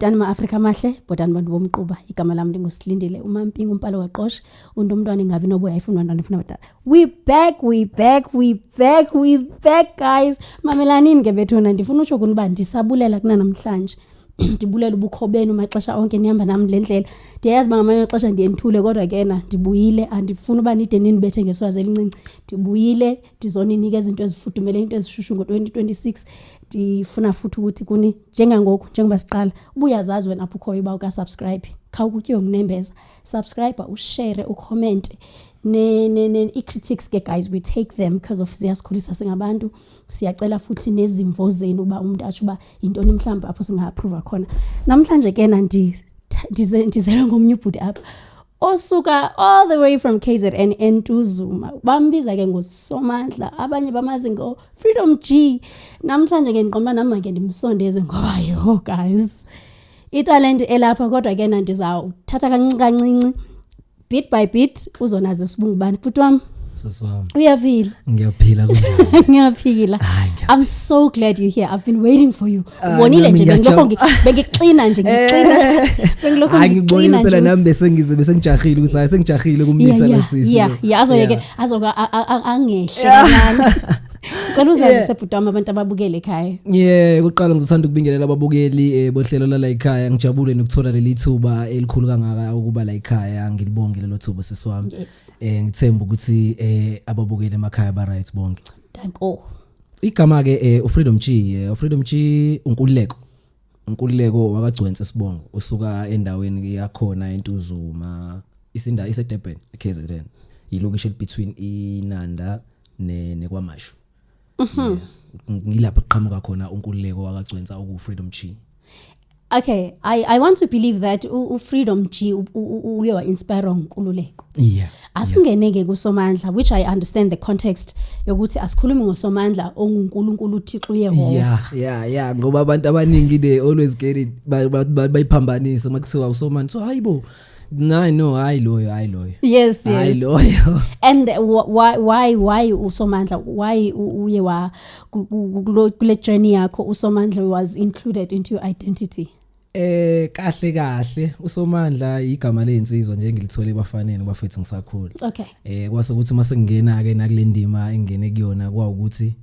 Dani ma-Afrika mahle, bodani bantu bomquba, igama lami linguSilindile uMampinga umpalo waqosha, umntwana engabi noboya ayifuna abantwana ifuna abadala. We back guys. Mamelanini ke bethuna ndifuna utsho kuni ba ndisabulela kuna namhlanje. Ndibulela ubukho benu maxesha onke nihamba nami le ndlela. Ndiyazi bangamanye amaxesha ndiyenthule kodwa ke na ndibuyile andifuna uba nide ninibethe ngeswazi elincinci. Ndibuyile ndizoninikeza izinto ezifudumele into ezishushu ngo2026. Ndifuna futhi ukuthi kuni njengangoku njengoba siqala ubuyazazi wena apho ukhoyo ba uka subscribe. Khawukutyiwe ngunembeza. Subscribe, ushare, ucomment. I-critics ke guys we take them because of siyasikhulisa singabantu. Siyacela futhi nezimvo zenu uba umuntu athi uba intoni mhlamba apho singa-approve khona. Namhlanje ke na ndizele ngomnye ubhuti apha osuka all the way from KZN eNtuzuma. Bambiza ke ngoSomandla, abanye bamazi ngo Freedom G. Namhlanje ke ngiqomba nami ke ndimsondeze ngoba yo guys italent elapha kodwa ke na ndizawuthatha kancinci bit by bit uzonaza isibungu bani futhi wami siswami uyaphila. Ngiyaphila kunjani? Ngiyaphila. I'm so glad you're here. I've been waiting for you. Ubonile nje bengixina nje ngixina. Bengilokho ngibonile phela nami bese ngijahile ukuthi sengijahile kumnitha lasisi. Yeah, azoyeke azoka angehle kancane. Cela uzazise futhi abantu ababukele ekhaya. Yeah, kuqala ngizothanda ukubingelela ababukeli bohlelo la ekhaya. Ngijabule nokuthola leli thuba elikhulu kangaka ukuba la ekhaya. Ngilibonge lelo thuba siswami. Ngithemba ukuthi ababukeli emakhaya ba right bonke. Danko. Igama ke uFreedom G Unkululeko wakagcwense sibongo usuka endaweni yakhona eNtuzuma isinda iseDurban eKZN ilocation between iNanda nekwaMashu. Ngilapha qhamuka khona uNkululeko wakagcwensa uFreedom G. Okay, I want to believe that uFreedom G uye wa inspire uNkululeko. Yeah. Asingeneke kuSomandla, which I understand the context yokuthi asikhulumi ngoSomandla onguNkulunkulu uThixo uYehova. Yeah, ngoba abantu abaningi they always get it bayiphambanisa makuthiwa uSomandla. So hayibo. No, hayi loyo. Yes. Hayi loyo. And why uSomandla? Why uye wa kule journey yakho uSomandla was included into your identity? Kahle uSomandla igama lensizwa nje ngilithole bafanele bafethu ngisakhula. Okay. Kwase ukuthi mase ngena ke nakule ndima engene kuyona kwa ukuthi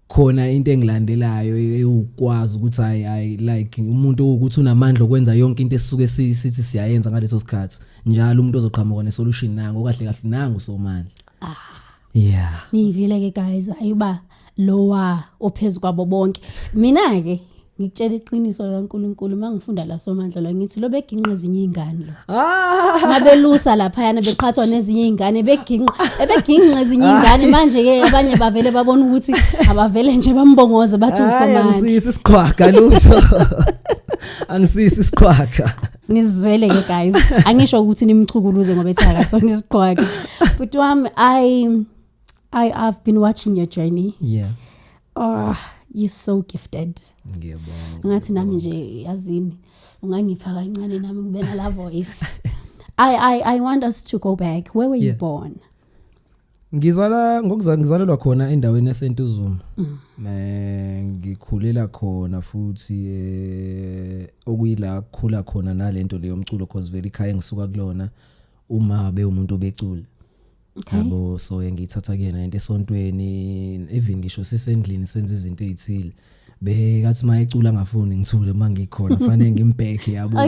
khona into engilandelayo ukwazi ukuthi I like umuntu ukuthi unamandla okwenza yonke into esisuke sithi siyayenza ngaleso sikhathi njalo umuntu ozoqhamuka nesolution nango kahle nangu uSomandla. Yeah. Nivile ke guys ayuba lowa ophezulu kwabo bonke. Mina ke ngikutshela iqiniso likaNkulunkulu mangifunda la Somandla lo ngithi lo beginqa ezinye izingane lo. Ngabelusa lapha yana beqhathwa nezinye izingane beginqa ezinye izingane manje ke abanye bavele babona ukuthi abavele nje bambongoze bathi uSomandla. Angisisi isikhwaga luso. Angisisi isikhwaga. Nizwele ke guys. Angisho ukuthi nimchukuluze ngoba ethaka so nisikhwaga. But I've been watching your journey. Yeah. You're so gifted. Ngiyabonga. Ngathi nami nje yazini ungangipha kancane nami ngibe na la voice. I want us to go back. Where were you born? Ngizalelwa khona endaweni yaseNtuzuma. Ngikhulela khona futhi okuyila kukhula khona nalento leyo umculo cause very ekhaya ngisuka kulona uma umuntu obecula. Okay. Yabo so ngiyithatha kena into esontweni even ngisho sisendlini senza izinto ezithile bekathi mayecula ngafuni ngithule mangikhona fanele ngimbheke yabo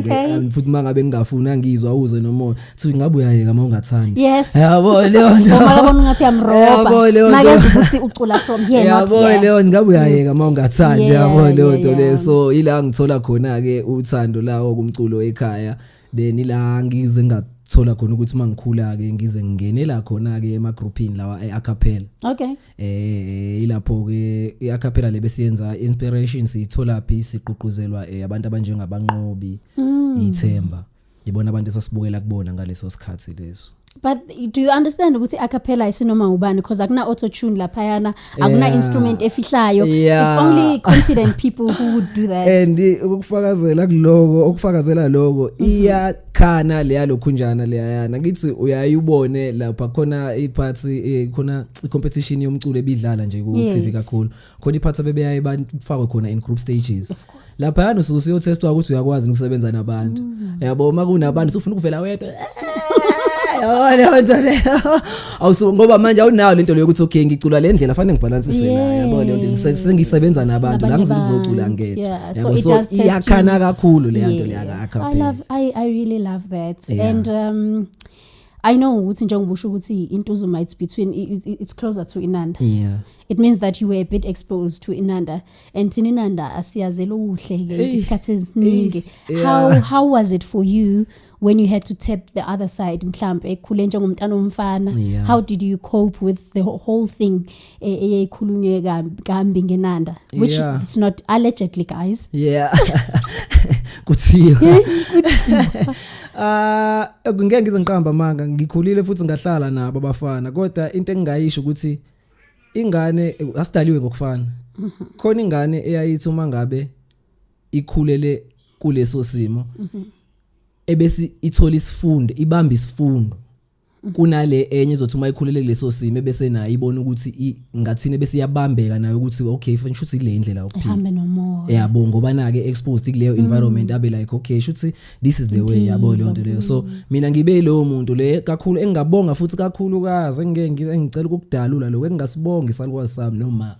futhi mangabe ngingafuna ngizwa uze nomoya thi ngabe uyayeka mawungathandi. Yes. Yabo leyo nto uma labona ngathi yamroba makazi ukuthi ucula from here not here. Yabo leyo ngabe uyayeka mawungathandi yabo leyo nto leso ila ngithola khona ke uthando lawo kumculo ekhaya then ila ngize thola khona ukuthi mangikhula ke ngize ngingenela khona ke ema groupini lawa eacapella. Okay. Ilapho ke eacapella lebesiyenza inspiration sithola phi siqhuquzelwa abantu abanjengabanqobi ithemba. Yibona abantu esasibukela kubona ngaleso sikhathi leso. But do you understand ukuthi acapella isinoma ubani because akuna auto tune laphayana akuna instrument efihlayo it's only confident people who would do that and ukufakazela logo iyakhana leya lokhunjana leyana ngithi uyayibone lapha khona iphathi khona competition yomculo ebidlala nje ku TV kakhulu khona iphathi bebeyayi bafakwe khona in group stages lapha yana usuke testwa ukuthi uyakwazi ukusebenza nabantu yabo makunabantu ufuna ukuvela wedwa awuso ngoba manje awunayo lento leyo ukuthi okay ngicula le ndlela fanele ngibalansise la yabo le nto sengisebenza nabantu la ngizocula ngedwa so it does iyakhana kakhulu le nto leya acapella I really love that and I know ukuthi njengoba usho ukuthi intuzuma it's closer to Inanda it means that you were a bit exposed to Inanda and Inanda asiyazela uhle ke isikhathi esiningi how was it for you when you had to tap the other side mhlambe ekhule njengomntana omfana how did you cope with the whole thing eyikhulunywe kambi ngeNanda which it's not allegedly guys kuthiwa ngeke ngize ngiqamba manga ngikhulile futhi ngahlala nabo abafana kodwa into engayisho ukuthi ingane asidaliwe ngokufana khona ingane eyayithi uma ngabe ikhulele kuleso simo ebese ithola isifundo ibamba isifundo kunale enye ezothi uma ikhulele kuleso simo ebese nayo ibona ukuthi ngathini bese iyabambeka nayo ukuthi okay fanele ukuthi ile indlela yokuphila ehambe nomoya yabo ngoba na ke exposed kuleyo environment abe like okay shuthi this is the way yabo le nto leyo so mina ngibe lo muntu le kakhulu engingabonga futhi kakhulu kaze ngicela ukukudalula lo engingasibonga isalukwazi sami noma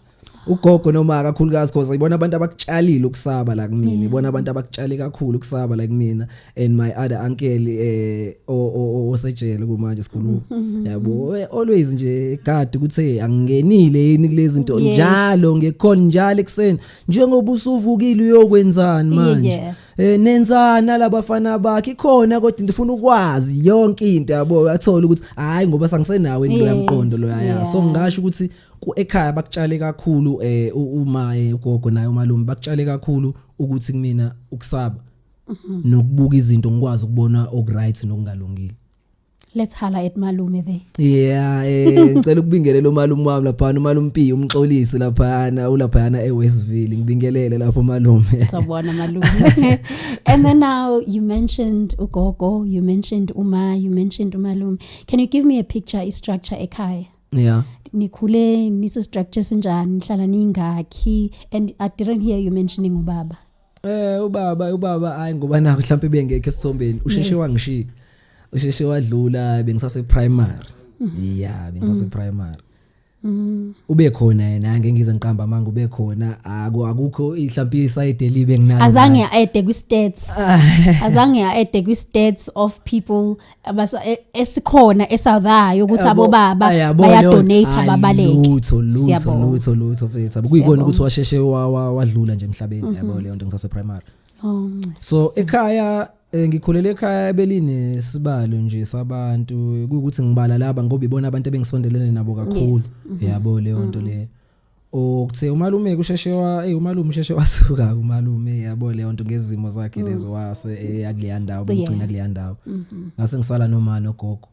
ugogo noma kakhulukazi because ibona abantu abakutshalile ukusaba la kumina ibona abantu abakutshale kakhulu ukusaba la kumina and my other uncle osejele kumanje sikhuluma yabo always nje God ukuthi angingenile yini kulezi zinto njalo ngekhona njalo ekseni njengoba usuvukile uyokwenzani manje nenzana labafana bakhe khona kodwa ngifuna ukwazi yonke into yabo athola ukuthi hayi ngoba sangisenawe into yamqondo lo yaya so ngisho ukuthi ekhaya bakutshale kakhulu uma ugogo naye umalume bakutshale kakhulu ukuthi kumina ukusaba nokubuka izinto ngikwazi ukubona okright nokungalungile let's hala at malume there ngicela ukubingelela umalume wami lapha umalume Mpi umxolisi lapha ulaphana eWestville ngibingelele lapho malume sabona malume and then now you mentioned ugogo you mentioned you mentioned umalume can you give me a picture structure ekhaya nikhule nise structure senjani nihlala ningakhi and I didn't hear you mentioning ubaba ubaba hayi ngoba nakho mhlawumbe bengekho esithombeni usheshe wangishiya usheshe wadlula bengisase primary bengisase primary ube khona yena ngeke ngize ngiqamba manje ube khona akukho mhlawumbe iside elibe nginalo azange aede ku stats azange aede ku stats of people esikhona esavayo ukuthi abo baba baya donate ababaleki lutho fethu kuyikona ukuthi washeshe wadlula nje emhlabeni yabo leyo nto ngisase primary so ekhaya ngikhulele ekhaya beline sibalo nje sabantu ukuthi ngibala laba ngoba ibona abantu ebengisondelene nabo kakhulu yabo leyo nto le okuthe umalume kusheshe umalume usheshe wasuka umalume yabo leyo nto ngezimo zakhe lezo wase akuleya ndawo bengcina kuleya ndawo ngase ngisala noma nogogo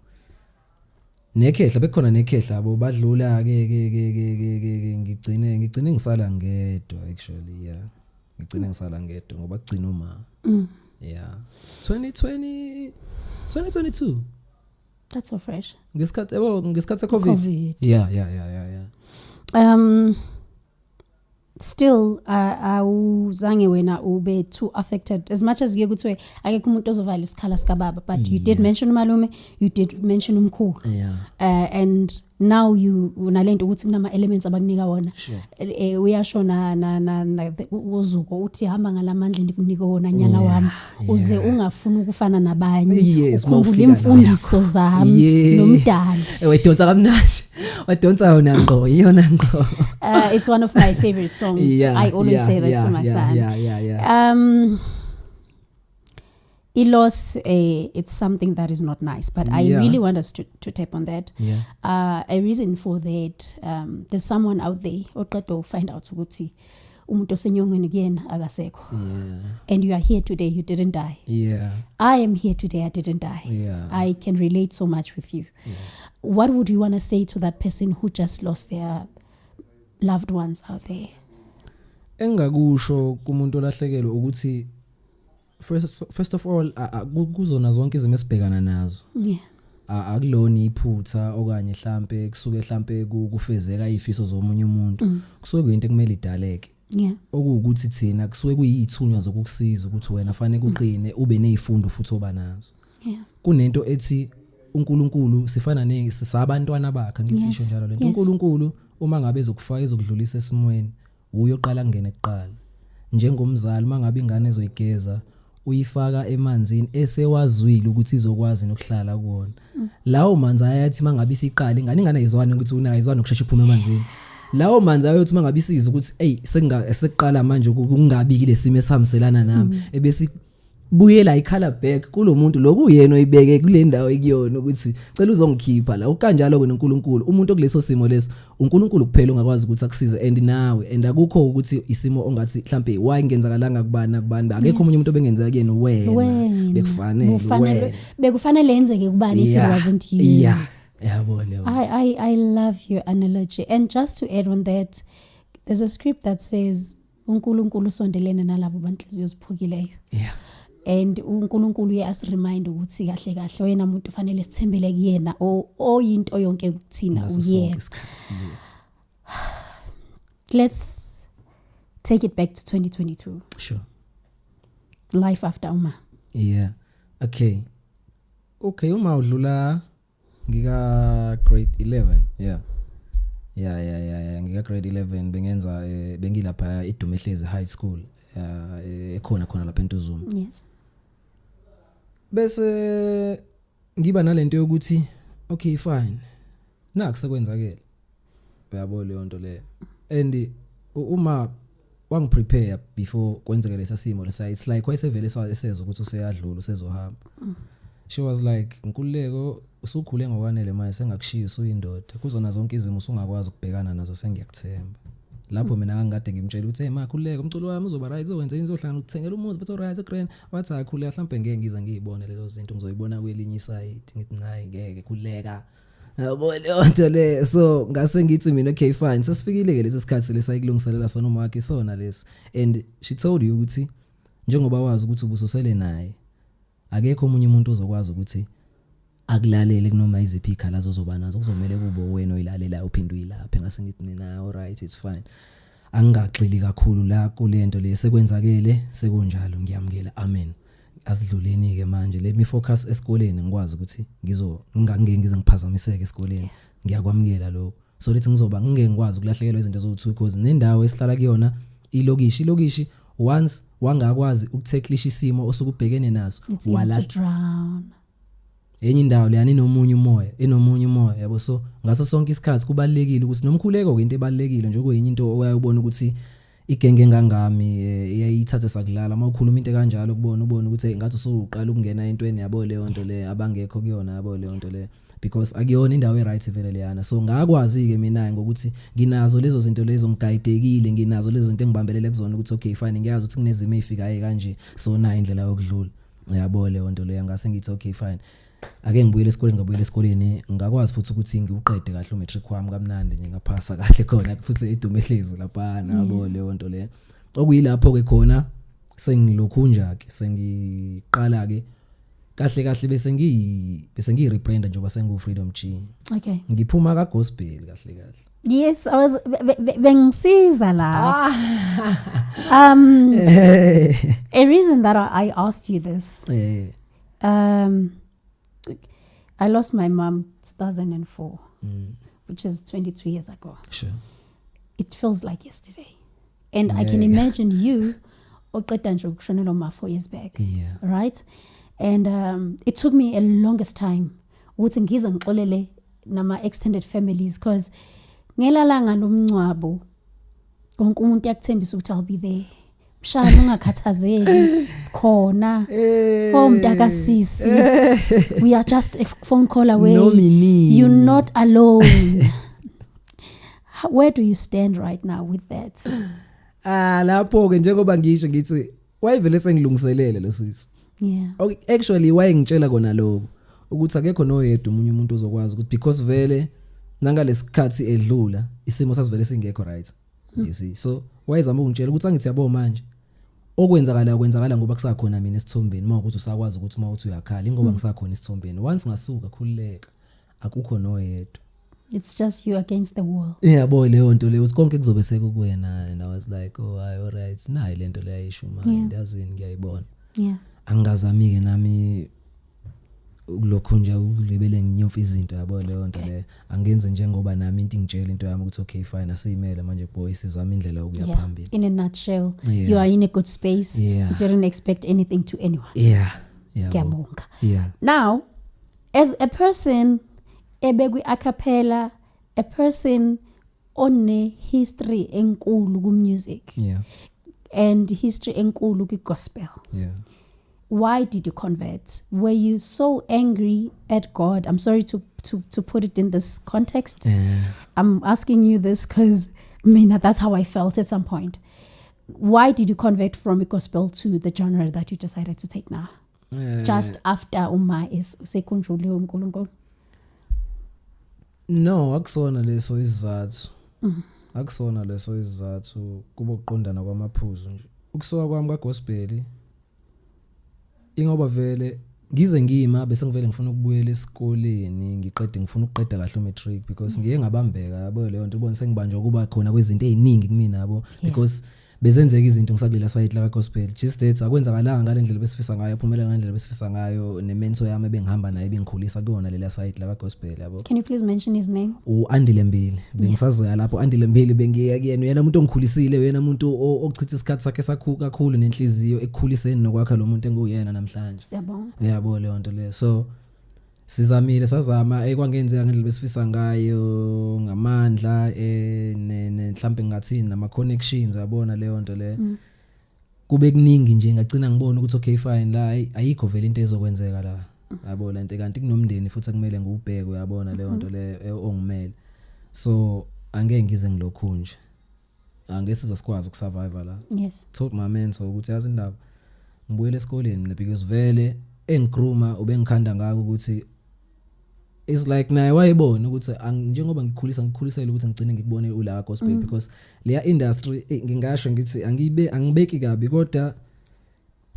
nekhehla bekhona nekhehla abo badlula ke ngigcine ngisala ngedwa actually ngigcine ngisala ngedwa ngoba kugcina uma 2022 that's so fresh ngesikhathi COVID still awuzange wena ube too affected as much as ngekuthiwe akekho umuntu ozovala isikhala sika baba but you did mention umalume you did mention umkhulu and now you unalento ukuthi kunama elements abanika wona uyashona na uzuko uthi hamba ngalamandla ndikunika wona nyana wami uze ungafuna ukufana nabanye ukhumbula imfundiso zami nomdali wedonsa kamnandi wadonsa yona ngqo iyona ngqo it's one of my favorite songs I always say that to my son loss it's something that is not nice but I really want us to tap on that a reason for that there's someone out there oqeda find out ukuthi umuntu osenyongweni kuyena akasekho. Yeah. And you are here today, you didn't die. Yeah. I am here today, I didn't die. Yeah. I can relate so much with you. Yeah. What would you want to say to that person who just lost their loved ones out there? Engakusho kumuntu olahlekelwe ukuthi first of all kuzona zonke izimo esibhekana nazo. Yeah. Akulona iphutha okanye mhlambe kusuke mhlambe kufezeka izifiso zomunye umuntu. Kusuke kuyinto ekumele idaleke. Yeah. Okuwukuthi thina kusuke kuyithunywa zokukusiza ukuthi wena fanele kuqine ube nezifundo futhi oba nazo. Yeah. Kunento ethi uNkulunkulu sifana sisabantwana bakhe ngithisho njalo lento. uNkulunkulu uma ngabe ezokufaka ezokudlulisa esimweni uyoqala ngene kuqala. Njengomzali mangabe ingane ezoyigeza uyifaka emanzini esewazwile ukuthi izokwazi nokuhlala kuona. Lawo manzi ayathi mangabe isiqala ingane izwane ukuthi unayo izwane ukusheshe iphume emanzini. Lawo manzi ayothi mangabe isiza ukuthi sekuqala manje ukungabi le simo esihamselana nami ebese buyela ikhala back kulomuntu lokuyena oyibeke kule ndawo ekuyona ukuthi cela uzongikhipha la ukanjalo kweNkulunkulu umuntu okuleso simo leso uNkulunkulu kuphela ongakwazi ukuthi akusize and nawe and akukho ukuthi isimo ongathi mhlambe why ngenzakalanga kubani akekho umunye umuntu obengenzeka kuyena wena bekufanele yenzeke kubani if it wasn't you. Yeah. Yabona. I love your analogy, and just to add on that, there's a script that says uNkulunkulu sondelene nalabo banhliziyo ziphukileyo. Yeah. And uNkulunkulu uyasiremind ukuthi kahle kahle wena umuntu ufanele sithembele kuyena oyinto yonke kuthina uye. Let's take it back to 2022. Sure. Life after Uma. Yeah. Okay, uma udlula ngika grade 11. Yeah. Ngika grade 11 bengenza bengilapha eDumehlezi High School. Ekhona lapha eNtuzuma. Yes. Bese ngiba nalento yokuthi okay fine. Nakusekwenzakela. Uyabona leyo nto le. And uma wangiprepare before kwenzeke lesasimo lesa it's like wayesevele eseza ukuthi useyadlula usezohamba. She was like Nkululeko usukhule ngokwanele manje sengakushiya usuyindoda kuzona zonke izimo usungakwazi ukubhekana nazo sengiyakuthemba. Lapho mina ngangikade ngimtshela ukuthi hey Makhululeko umculo wami uzoba right uzokwenza into ohlangana ukuthengela umuzi but alright grand wathi akhuleka mhlambe ngeke ngiza ngiyibone lezo zinto ngizoyibona kwelinye iside ngithi nayi ngeke khuleka yabo leyo nto le so ngase ngithi mina okay fine sesifikile ke lesi sikhathi lesayikulungiselela sona uma wakhe sona lesi and she told you ukuthi njengoba wazi ukuthi ubusosele naye akekho omunye umuntu ozokwazi ukuthi akulalele kunoma iziphi ikhala zozoba nazo kuzomela kube wena oyilalela uphinde uyilaphe ngase ngithi mina alright it's fine angagxili kakhulu la kulento le sekwenzakele sekunjalo ngiyamkela amen asidluleni ke manje let me focus esikoleni ngikwazi ukuthi ngingeke ngize ngiphazamiseke esikoleni ngiyakwamkela lo so lethi ngizoba ngeke ngikwazi ukulahlekelwa izinto zo2 because nendawo esihlala kuyona ilokishi once wangakwazi ukutacklisha isimo osukubhekene naso wala drown enye indawo le enomunye umoya yabo so ngaso sonke isikhathi kubalekile ukuthi nomkhuleko into ebalekile nje okuyinye into oyayibona ukuthi igenge engangami iyayithatha sakudlala mawukhuluma into kanjalo kubona ubone ukuthi ngathi usuqala ukungena entweni yabo leyo nto le abangekho kuyona yabo leyo nto le because akuyona indawo eright vele leyana so ngakwazi ke mina ngokuthi nginazo lezo zinto lezo ngigayidekile nginazo lezo zinto engibambelele kuzona ukuthi okay fine ngiyazi ukuthi kunezimo ezifikayo kanje so na indlela yokudlula yabo leyo nto le ngase ngithi okay fine ake ngibuyele esikoleni ngakwazi futhi ukuthi ngiuqede kahle umatric wami kamnandi nje ngaphasa kahle khona futhi eDumehlezi lapha nabo leyo nto le okuyilapho ke khona sengilokhu ke sengiqala ke kahle bese ngirebranda njengoba sengu Freedom G. Okay. Ngiphuma ka gospel kahle. Yes, I was bengisiza la. A reason that I asked you this. I lost my mom 2004, which is 22 years ago. Sure. It feels like yesterday. And I can imagine you oqeda nje ukushonela ma 4 years back. Yeah. Right? And it took me a longest time ukuthi ngize ngixolele nama extended families because ngelalanga lomncwabo wonke umuntu yakuthembisa ukuthi I'll be there. Mshana ungakhathazeki sikhona mntaka sisi we are just a phone call away. No, you're not alone. Where do you stand right now with that? lapho ke njengoba ngisho ngithi wayevele sengilungiselele lo sisi. Yeah. Okay, actually wayengitshela kona lokho ukuthi akekho noyedwa umunye umuntu ozokwazi ukuthi because vele nangalesikhathi edlula isimo sasivele singekho right. You see. So wayezama ukungitshela ukuthi angithi yabo manje kwenzakala ngoba kusakhona mina esithombeni mawukuthi usakwazi ukuthi mawuthi uyakhala ngoba ngisakhona esithombeni once ngasuka khulileka akukho noyedwa. It's just you against the wall. Yabo leyo nto leyo konke kuzobe sekukuwena and I was like oh all right nayi lento le ayisho manje yazini ngiyayibona. Yeah. Angazami ke nami lokho nje ukulibele nginyomfa izinto yabo leyo nto le angenze njengoba nami into ingitshela into yami ukuthi okay fine asiyimele manje boy sizama indlela yokuya phambili. In a nutshell, you are in a good space. You didn't expect anything to anyone. Yeah. Ngiyabonga. Yeah. Now, as a person ebekwi acapella, a person on a history enkulu ku music. Yeah. And history enkulu ku gospel. Yeah. Why did you convert? Were you so angry at God? I'm sorry to put it in this context. Yeah. I'm asking you this because that's how I felt at some point. Why did you convert from a gospel to the genre that you decided to take now? Just after Uma is sekunjuliwe uNkulunkulu. No, akusona leso isizathu. Akusona leso isizathu kuba ukuqondana kwamaphuzu nje. Ukusoka kwami kagospel ingoba vele ngize ngima bese ngivele ngifuna ukubuyela esikoleni ngifuna ukuqeda kahle umatric because ngiye ngabambeka yabo leyo nto ubone sengibanjwa kuba khona kwezinto eziningi kumina yabo because bezenzeka izinto ngisakulela side la gospel just that akwenzakalanga ngalendlela besifisa ngayo phumelela ngalendlela besifisa ngayo nementor yami ebengihamba naye bengikhulisa kuyona lela side la gospel yabo. Can you please mention his name? Andile Mbili bengisazoya lapho Andile Mbili bengiya kuyena uyena umuntu ongikhulisile uyena umuntu ochitha isikhathi sakhe kakhulu nenhliziyo ekukhuliseni nokwakha lo muntu enguyena namhlanje. Siyabonga. Yabo leyo nto le so sizamile sazama ekwangenzeka ngendlela besifisa ngayo ngamandla mhlambe ngathini nama connections yabona leyo nto le kube kuningi nje ngagcina ngibona ukuthi okay fine la ayikho vele into ezokwenzeka la yabo lento kanti kunomndeni futhi kumele ngubheke uyabona leyo nto le ongimele so angeke ngize ngilokhu nje angesiza sikwazi ukusurvive la. Yes. Told my mentor ukuthi yazi indaba ngibuyele esikoleni mina because vele engigruma ubengikhanda ngako ukuthi is like naye wayebona ukuthi njengoba ngikhulisela ukuthi ngicine ngikubone ula gospel because leya industry ngingasho ngithi angibeki kabi kodwa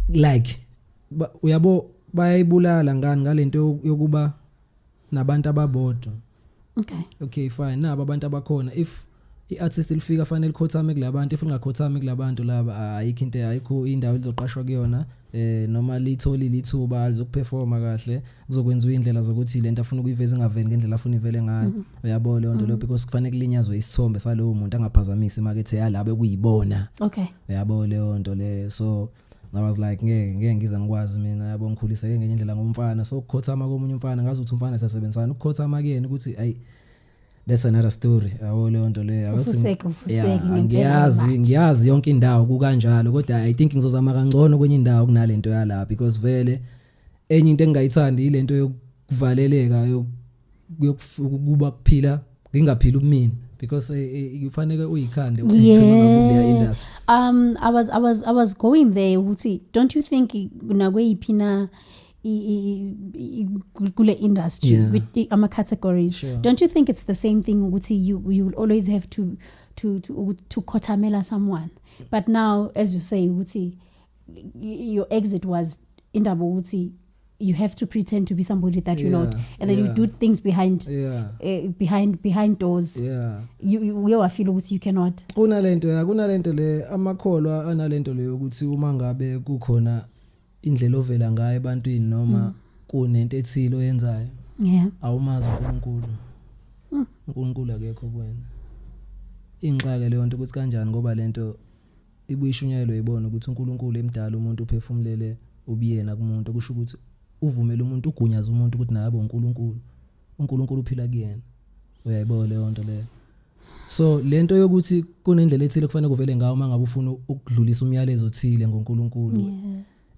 like uyabo bayayibulala ngani ngalento yokuba nabantu ababodwa. Okay fine naba abantu abakhona if iartist ilifika fanele ikhothame kulabantu if ingakhothame kulabantu laba ayikho indawo elizoqashwa kuyona noma litholi lithuba lizokuperforma kahle kuzokwenziwa indlela zokuthi lento afuna ukuyiveza ingaveli ngendlela afuna ivele ngayo uyabona leyo nto lo because kufanele kulinyazwe isithombe salowo muntu angaphazamisi imakethe yalabo kuyibona. Okay. Uyabona leyo nto le so I was like ngeke ngiza ngikwazi mina yabo ngikhuliseke ngenye indlela ngomfana so ukukhothama komunye umfana ngazi ukuthi umfana siyasebenzana ukukhothama kuyena ukuthi that's another story yabo leyo nto le ngiyazi yonke indawo kukanjalo kodwa I think ngizozama kangcono kwenye indawo kunalento yala because vele enye into engayithandi ilento yokuvaleleka yokuba kuphila ngingaphili ubumina because ufanele uyikhande ukuthina kuleya industry. I was going there ukuthi don't you think nakweyiphina kule industry with ama categories don't you think it's the same thing ukuthi you will always have to khothamela someone but now as you say ukuthi your exit was indaba ukuthi you have to pretend to be somebody that you're not and then you do things behind doors you feel ukuthi you cannot kunalento le amakholwa analento le ukuthi uma ngabe kukhona indlela ovela ngayo ebantwini noma kunento ethile oyenzayo awumazi uNkulunkulu akekho kuwena inxaka leyo nto ukuthi kanjani ngoba lento ibuyishunyayelo yibona ukuthi uNkulunkulu emdala umuntu uphefumulele ubiyena kumuntu kusho ukuthi uvumela umuntu ugunyaza umuntu ukuthi naye abe uNkulunkulu uphila kuyena uyayibona leyo nto leyo so lento yokuthi kunendlela ethile kufanele kuvele ngayo mangabe ufuna ukudlulisa umyalezo othile ngoNkulunkulu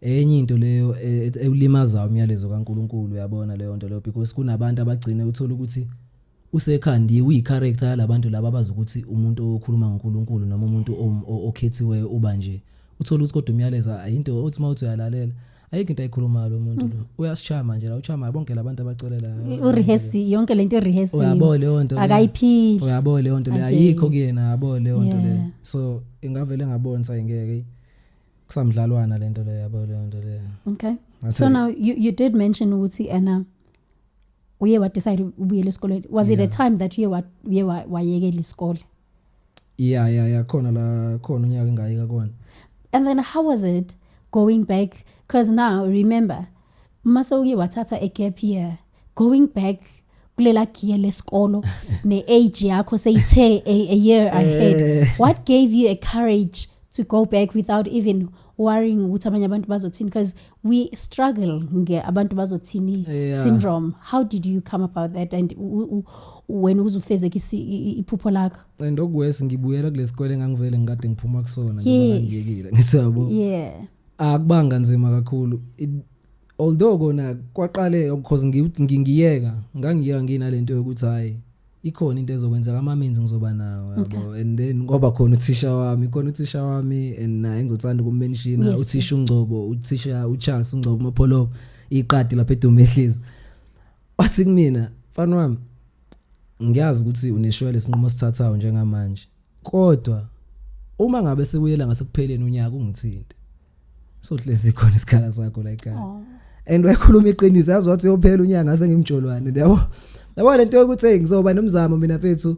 enye into leyo eulimaza umyalezo kaNkulunkulu uyabona leyo nto leyo because kunabantu abagcine uthola ukuthi usekhandi uyicharacter yalabantu laba abazi ukuthi umuntu okhuluma ngoNkulunkulu noma umuntu okhethiwe uba nje uthola ukuthi kodwa umyaleza ayinto uthi mawuthi uyalalela ayikho into ayikhuluma lo muntu lo uyasichama nje la uchama bonke labantu abacolela urehearse yonke lento irehearse uyabo leyo nto akayiphili uyabo leyo nto le ayikho kuyena yabo leyo nto le so ingavele ngabonisa ingeke kusamdlalwana lento le yabo leyo nto le. Okay, so now you did mention ukuthi and uye wa decide ubuyele esikoleni. Was it a time that uye wayekela isikole? Yeah khona unyaka engayika kona. And then how was it going back, because now remember mase uye wathatha a gap year, going back kulela gear lesikolo ne age yakho seyithe a year ahead, what gave you a courage to go back without even worrying ukuthi abanye abantu bazothini, because we struggle nge abantu bazothini syndrome. How did you come about that and when uzufezeka iphupho lakho? And ogwesi ngibuyela kulesikole engangivele ngikade ngiphuma kusona ngoba ngiyekile ngisabo. Yeah. Akubanga nzima kakhulu. Although kona kwaqale because ngiyeka nginalento yokuthi hayi ikhona into ezokwenza ama means ngizoba nawo yabo, and then ngoba khona uthisha wami and naye ngizothanda ukummention uthisha uNgcobo, uthisha uCharles uNgcobo Mapholobo iqadi lapha eDumehlezi. Wathi kumina mfana wami ngiyazi ukuthi uneshwele isinqumo sithathayo njengamanje, kodwa uma ngabe sekuyela ngasekupheleni unyaka ungithinte sohlezi khona isikhala sakho la ekhaya. And wakhuluma iqiniso yazi wathi yophela unyaka ngase ngimjolwane yabo. Yabo lento yokuthi ngizoba nomzamo mina mfethu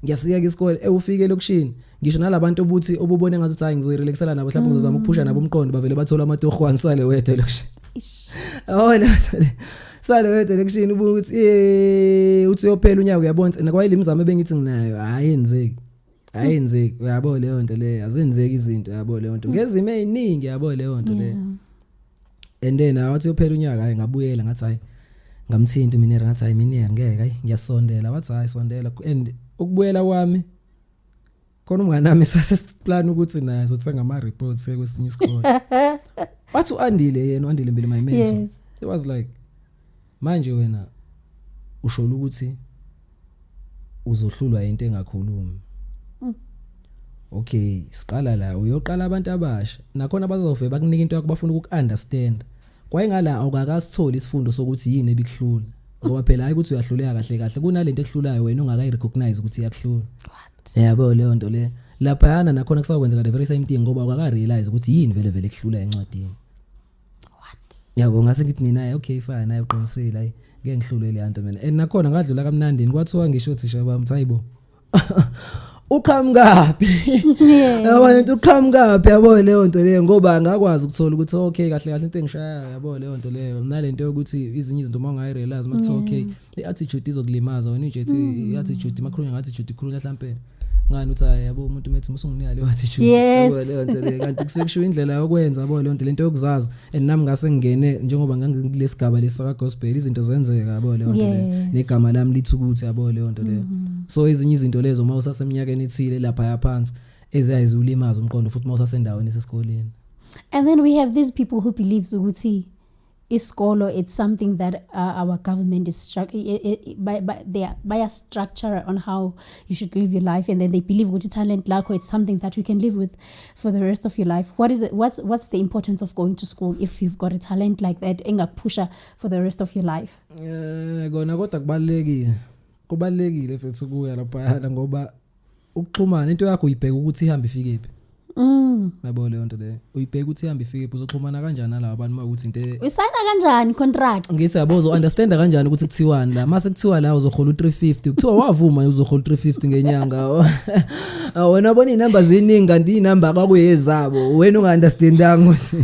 ngiyasiyeka isikole ufike lokushini ngisho nalabantu obuthi obubone ngathi hayi ngizoyirelaxela nabo mhlawumbe ngizozama ukuphusha nabo umqondo bavele bathola amatohwana sale wedwa lokushini. Sale wedwa lokushini ubuthi uthi yophela unyaka uyabona nakwayile imizamo ebengithi nginayo ayenzeki uyabo leyo nto le azenzeki izinto yabo leyo nto ngezimo eziningi yabo leyo nto le. And then wathi yophela unyaka hayi ngabuyela ngathi hayi ngamthinta uMinera ngathi hayi Minera ngeke hayi ngiyasondela, wathi hayi sondela, and ukubuyela kwami khona umngane nami sasesiplan ukuthi naye uzothenga ama reports kwesinye isikole. Wathi uAndile Mbili my mentor, it was like manje wena ushola ukuthi uzohlulwa into engakhulumi. Okay, siqala la uyoqala abantu abasha nakhona bazovela bakunika into yakho bafuna ukuunderstand. Kwayengala awukakasitholi isifundo sokuthi yini ebikuhlula, ngoba phela hayi ukuthi uyahluleka kahle kunalento ekuhlulayo wena ongakayi recognize ukuthi iyakuhlula. Yabo leyo nto le lapha yana nakhona kusakwenza the very same thing ngoba awukaka realize ukuthi yini vele ekuhlula encwadini. Yabo ngase ngithi mina okay fine naye uqinisile hayi ngeke ngihlulwe le nto mina. And nakhona ngadlula kamnandini kwathiwa ngisho thisha bami hayibo ukhamkapi yabona into ukhamkapi yabo leyo nto leyo ngoba ngakwazi ukuthola ukuthi okay kahle into engishaya yabo leyo nto leyo nalento yokuthi izinye izinto mangayi realize makuthi okay iattitude izokulimaza wena ujethi iattitude makhulunywa ngattitude ikhulunywa mhlambe ngani uthi yabo umuntu methi musunginika le attitude yabo leyo nto leyo kanti kusekusho indlela yokwenza yabo leyo nto lento yokuzazi and nami ngase ngene njengoba ngangilesigaba lesaka gospel izinto zenzeka yabo leyo nto leyo negama lami lithi ukuthi yabo leyo nto leyo. So ezinye izinto lezo uma usaseminyakeni ethile lapha yaphansi eziyayizulimaza umqondo futhi uma usasendaweni esesikoleni. And then we have these people who believes ukuthi isikolo it's something that our government is by a structure on how you should live your life, and then they believe ukuthi talent lakho it's something that you can live with for the rest of your life. What is it, what's the importance of going to school if you've got a talent like that engakupusha for the rest of your life? Kona kodwa kubalekile futhi kuya lapha ngoba ukuxhumana into yakho uyibheka ukuthi ihamba ifike phi. Yabo leyo nto le uyibheka ukuthi ihamba ifike phi, uzoxhumana kanjani nalabo abantu makuthi into usayina kanjani contract. Ngithi yabo uzo understand kanjani ukuthi kuthiwani la mase kuthiwa la uzohola u350 kuthiwa wavuma uzohola u350 ngenyanga. Wena bona inamba ziningi kanti inamba kwakuyezabo wena unga-understandanga ukuthi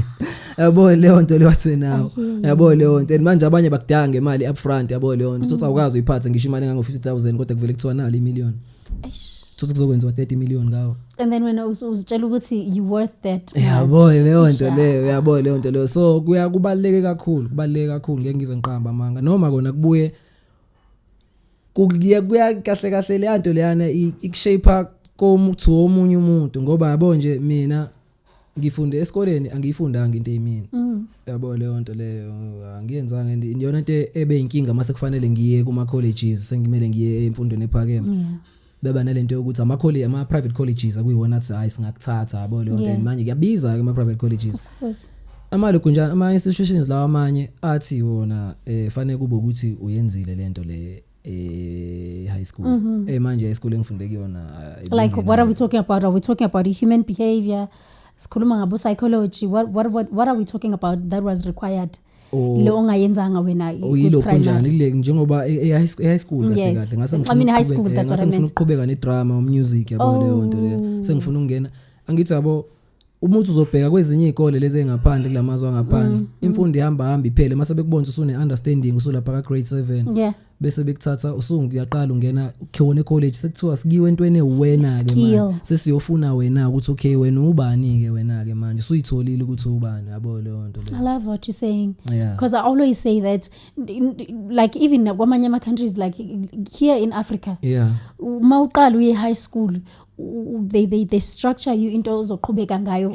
yabo leyo nto le wathi nawo yabo leyo nto manje abanye bakudanga ngemali upfront yabo leyo nto uthi awukazi uyiphathe ngisho imali engango50,000 kodwa kuvele kuthiwa nali imillion futhi kuzokwenziwa 30 million ngawo. And then when uzitshela ukuthi you worth that yabo leyo nto leyo yabo leyo nto leyo. So kubaleke kakhulu ngeke ngize ngiqamba amanga noma kona kubuye kuya kahle le nto leyana ikushape komuntu omunye umuntu ngoba yabo nje mina ngifunde esikoleni angiyifundanga into emini yabo leyo nto leyo angiyenzanga iyona into ebe inkinga mase kufanele ngiye kuma colleges sengimele ngiye emfundweni ephakeme beba nalento yokuthi ama private colleges akuyiwona athi hayi singakuthatha yabo leyo nto manje kuyabiza ke ama private colleges amaloko nje ama institutions lawa amanye athi wona fanele kube ukuthi uyenzile lento le high school manje high school engifunde kuyona like what are we talking about? Are we talking about human behavior? Sikhuluma ngabo psychology. What are we talking about that was required? Le ongayenzanga wena uyilo kunjani kule njengoba high school kahle kahle ngase ngifuna high school that's what I meant. Ukuqhubeka ne drama or music yabo leyo nto le sengifuna ukungena angithi yabo umuntu uzobheka kwezinye izikole lezi engaphandle kulamazwe angaphandle imfundo ihamba iphele mase bekubona usune understanding usulapha ka grade 7 bese bekuthatha usungiyaqala ungena khona college sekuthiwa sikiwe entweni ewena ke manje sesiyofuna wena ukuthi okay wena ubani ke wena ke manje usuyitholile ukuthi ubani yabo leyo nto le. I love what you're saying because I always say that like even kwamanye ama countries like here in Africa mawuqala uye high school they structure you into ozoqhubeka ngayo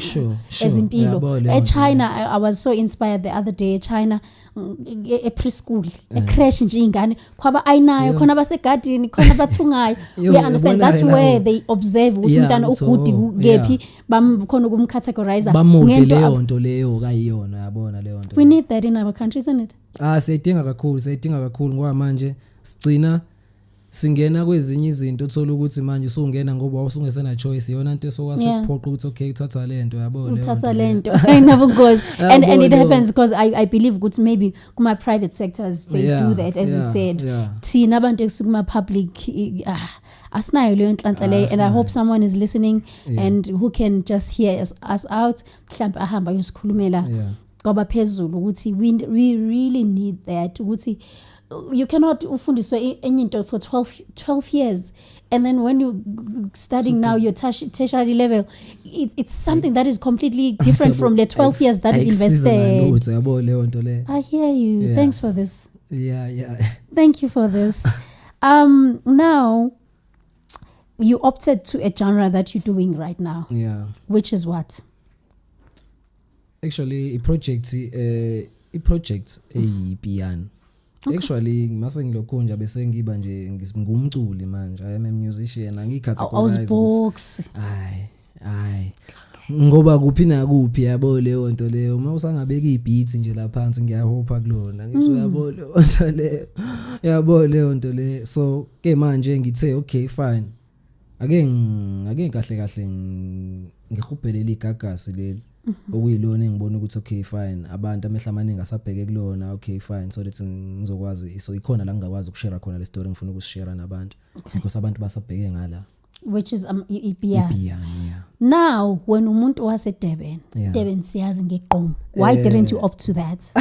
ezimpilo. China I was so inspired the other day. China preschool creche nje ingane kwaba ayinayo khona basegarden khona bathungayo we understand that's where they observe ukuthi umntana ugudi kephi bamkhona ukumcategorize ngento nto leyo kayiyona yabona leyo nto. We need that in our countries, isn't it? Siyidinga kakhulu ngoba manje sigcina singena kwezinye izinto uthola ukuthi manje usungena ngoba usungesena choice yona into sokwasephoqa ukuthi okay uthatha lento yabo leyo uthatha lento I never goes and it happens because I believe ukuthi maybe kuma private sectors they do that as you said thina abantu ekusukuma public asinayo leyo nhlanhla leyo and I hope someone is listening and who can just hear us out mhlawumbe ahamba yosikhulumela ngoba phezulu ukuthi we really need that ukuthi you cannot ufundiswe enye into for 12 years and then when you studying now your tertiary level it's something that is completely different from the 12 years that you invested. I hear you. Thanks for this. Thank you for this. Now you opted to a genre that you're doing right now, which is what? Actually a project piano. Actually mase ngilokhonja bese ngiba nje ngumculi manje I am a musician angikhategorize ukuthi hayi ngoba kuphi na kuphi yabo leyo nto leyo uma usangabeka ibeats nje la phansi ngiyahopa kulona ngithi uyabo leyo nto leyo yabo leyo nto le so ke manje ngithe okay fine ake kahle ngihubhelele igagasi leli okuyilona engibona ukuthi okay fine abantu amehla amaningi asabheke kulona okay fine so let's ngizokwazi so ikhona la ngingakwazi ukushare khona le story ngifuna ukushare nabantu because abantu basabheke ngala which is piano. Now when umuntu wase Durban siyazi ngeqomo why didn't you opt to that?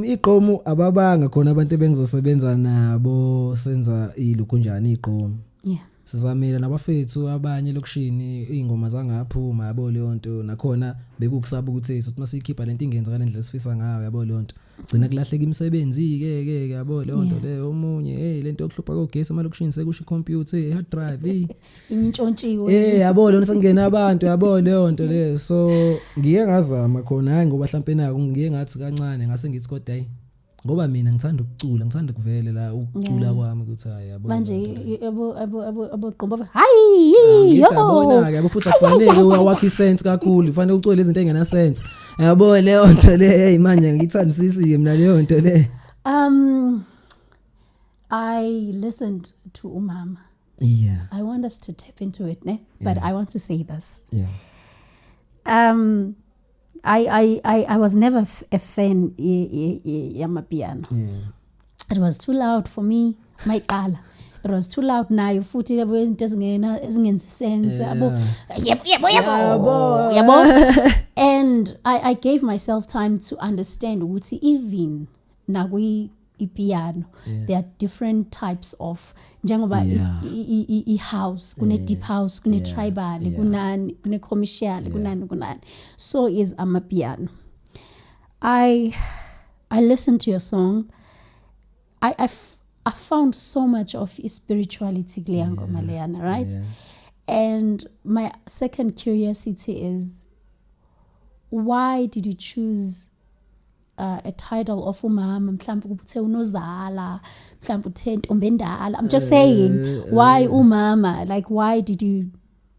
Iqomo ababanga khona abantu ebengizosebenza nabo senza ilukunjani iqomo sizamela nabafethu abanye lokushini ingoma zangaphuma yabo leyo nto nakhona bekukusaba ukuthi sothi masikhipha lento ingenza kalendlela sifisa ngayo yabo leyo nto gcina kulahleka imisebenzi ke yabo leyo nto leyo omunye lento yokuhlupha kogesi emalokishini sekusho icomputer hard drive intshontshiwe yabo leyo sengena abantu yabo leyo nto leyo so ngiye ngazama khona hayi ngoba mhlambe nako ngiye ngathi kancane ngase ngithi kodwa hayi ngoba mina ngithanda ukucula ngithanda kuvele la ukucula kwami ukuthi hayi yabo manje abo qomba hayi yabona ke futhi akufanele wakhe sense kakhulu kufanele ucule izinto engena sense yabo leyo nto le hey manje ngithandisisi mina leyo nto le I listened to umama I want us to tap into it but I want to say this I was never a fan yamapiano. It was too loud for me. My qala. It was too loud nayo futhi yabo into ezingenzi sense yabo. Yabo. And I gave myself time to understand ukuthi even nakwi piano there are different types of njengoba I house kune deep house kune tribal kunani kune commercial kunani so is amapiano. I listened to your song. I found so much of spirituality kule ngoma leyana right And my second curiosity is, why did you choose a title of umama? Mhlawumbe uthe unozala, mhlawumbe uthe ntombendala. I'm just saying, why umama? Like, why did you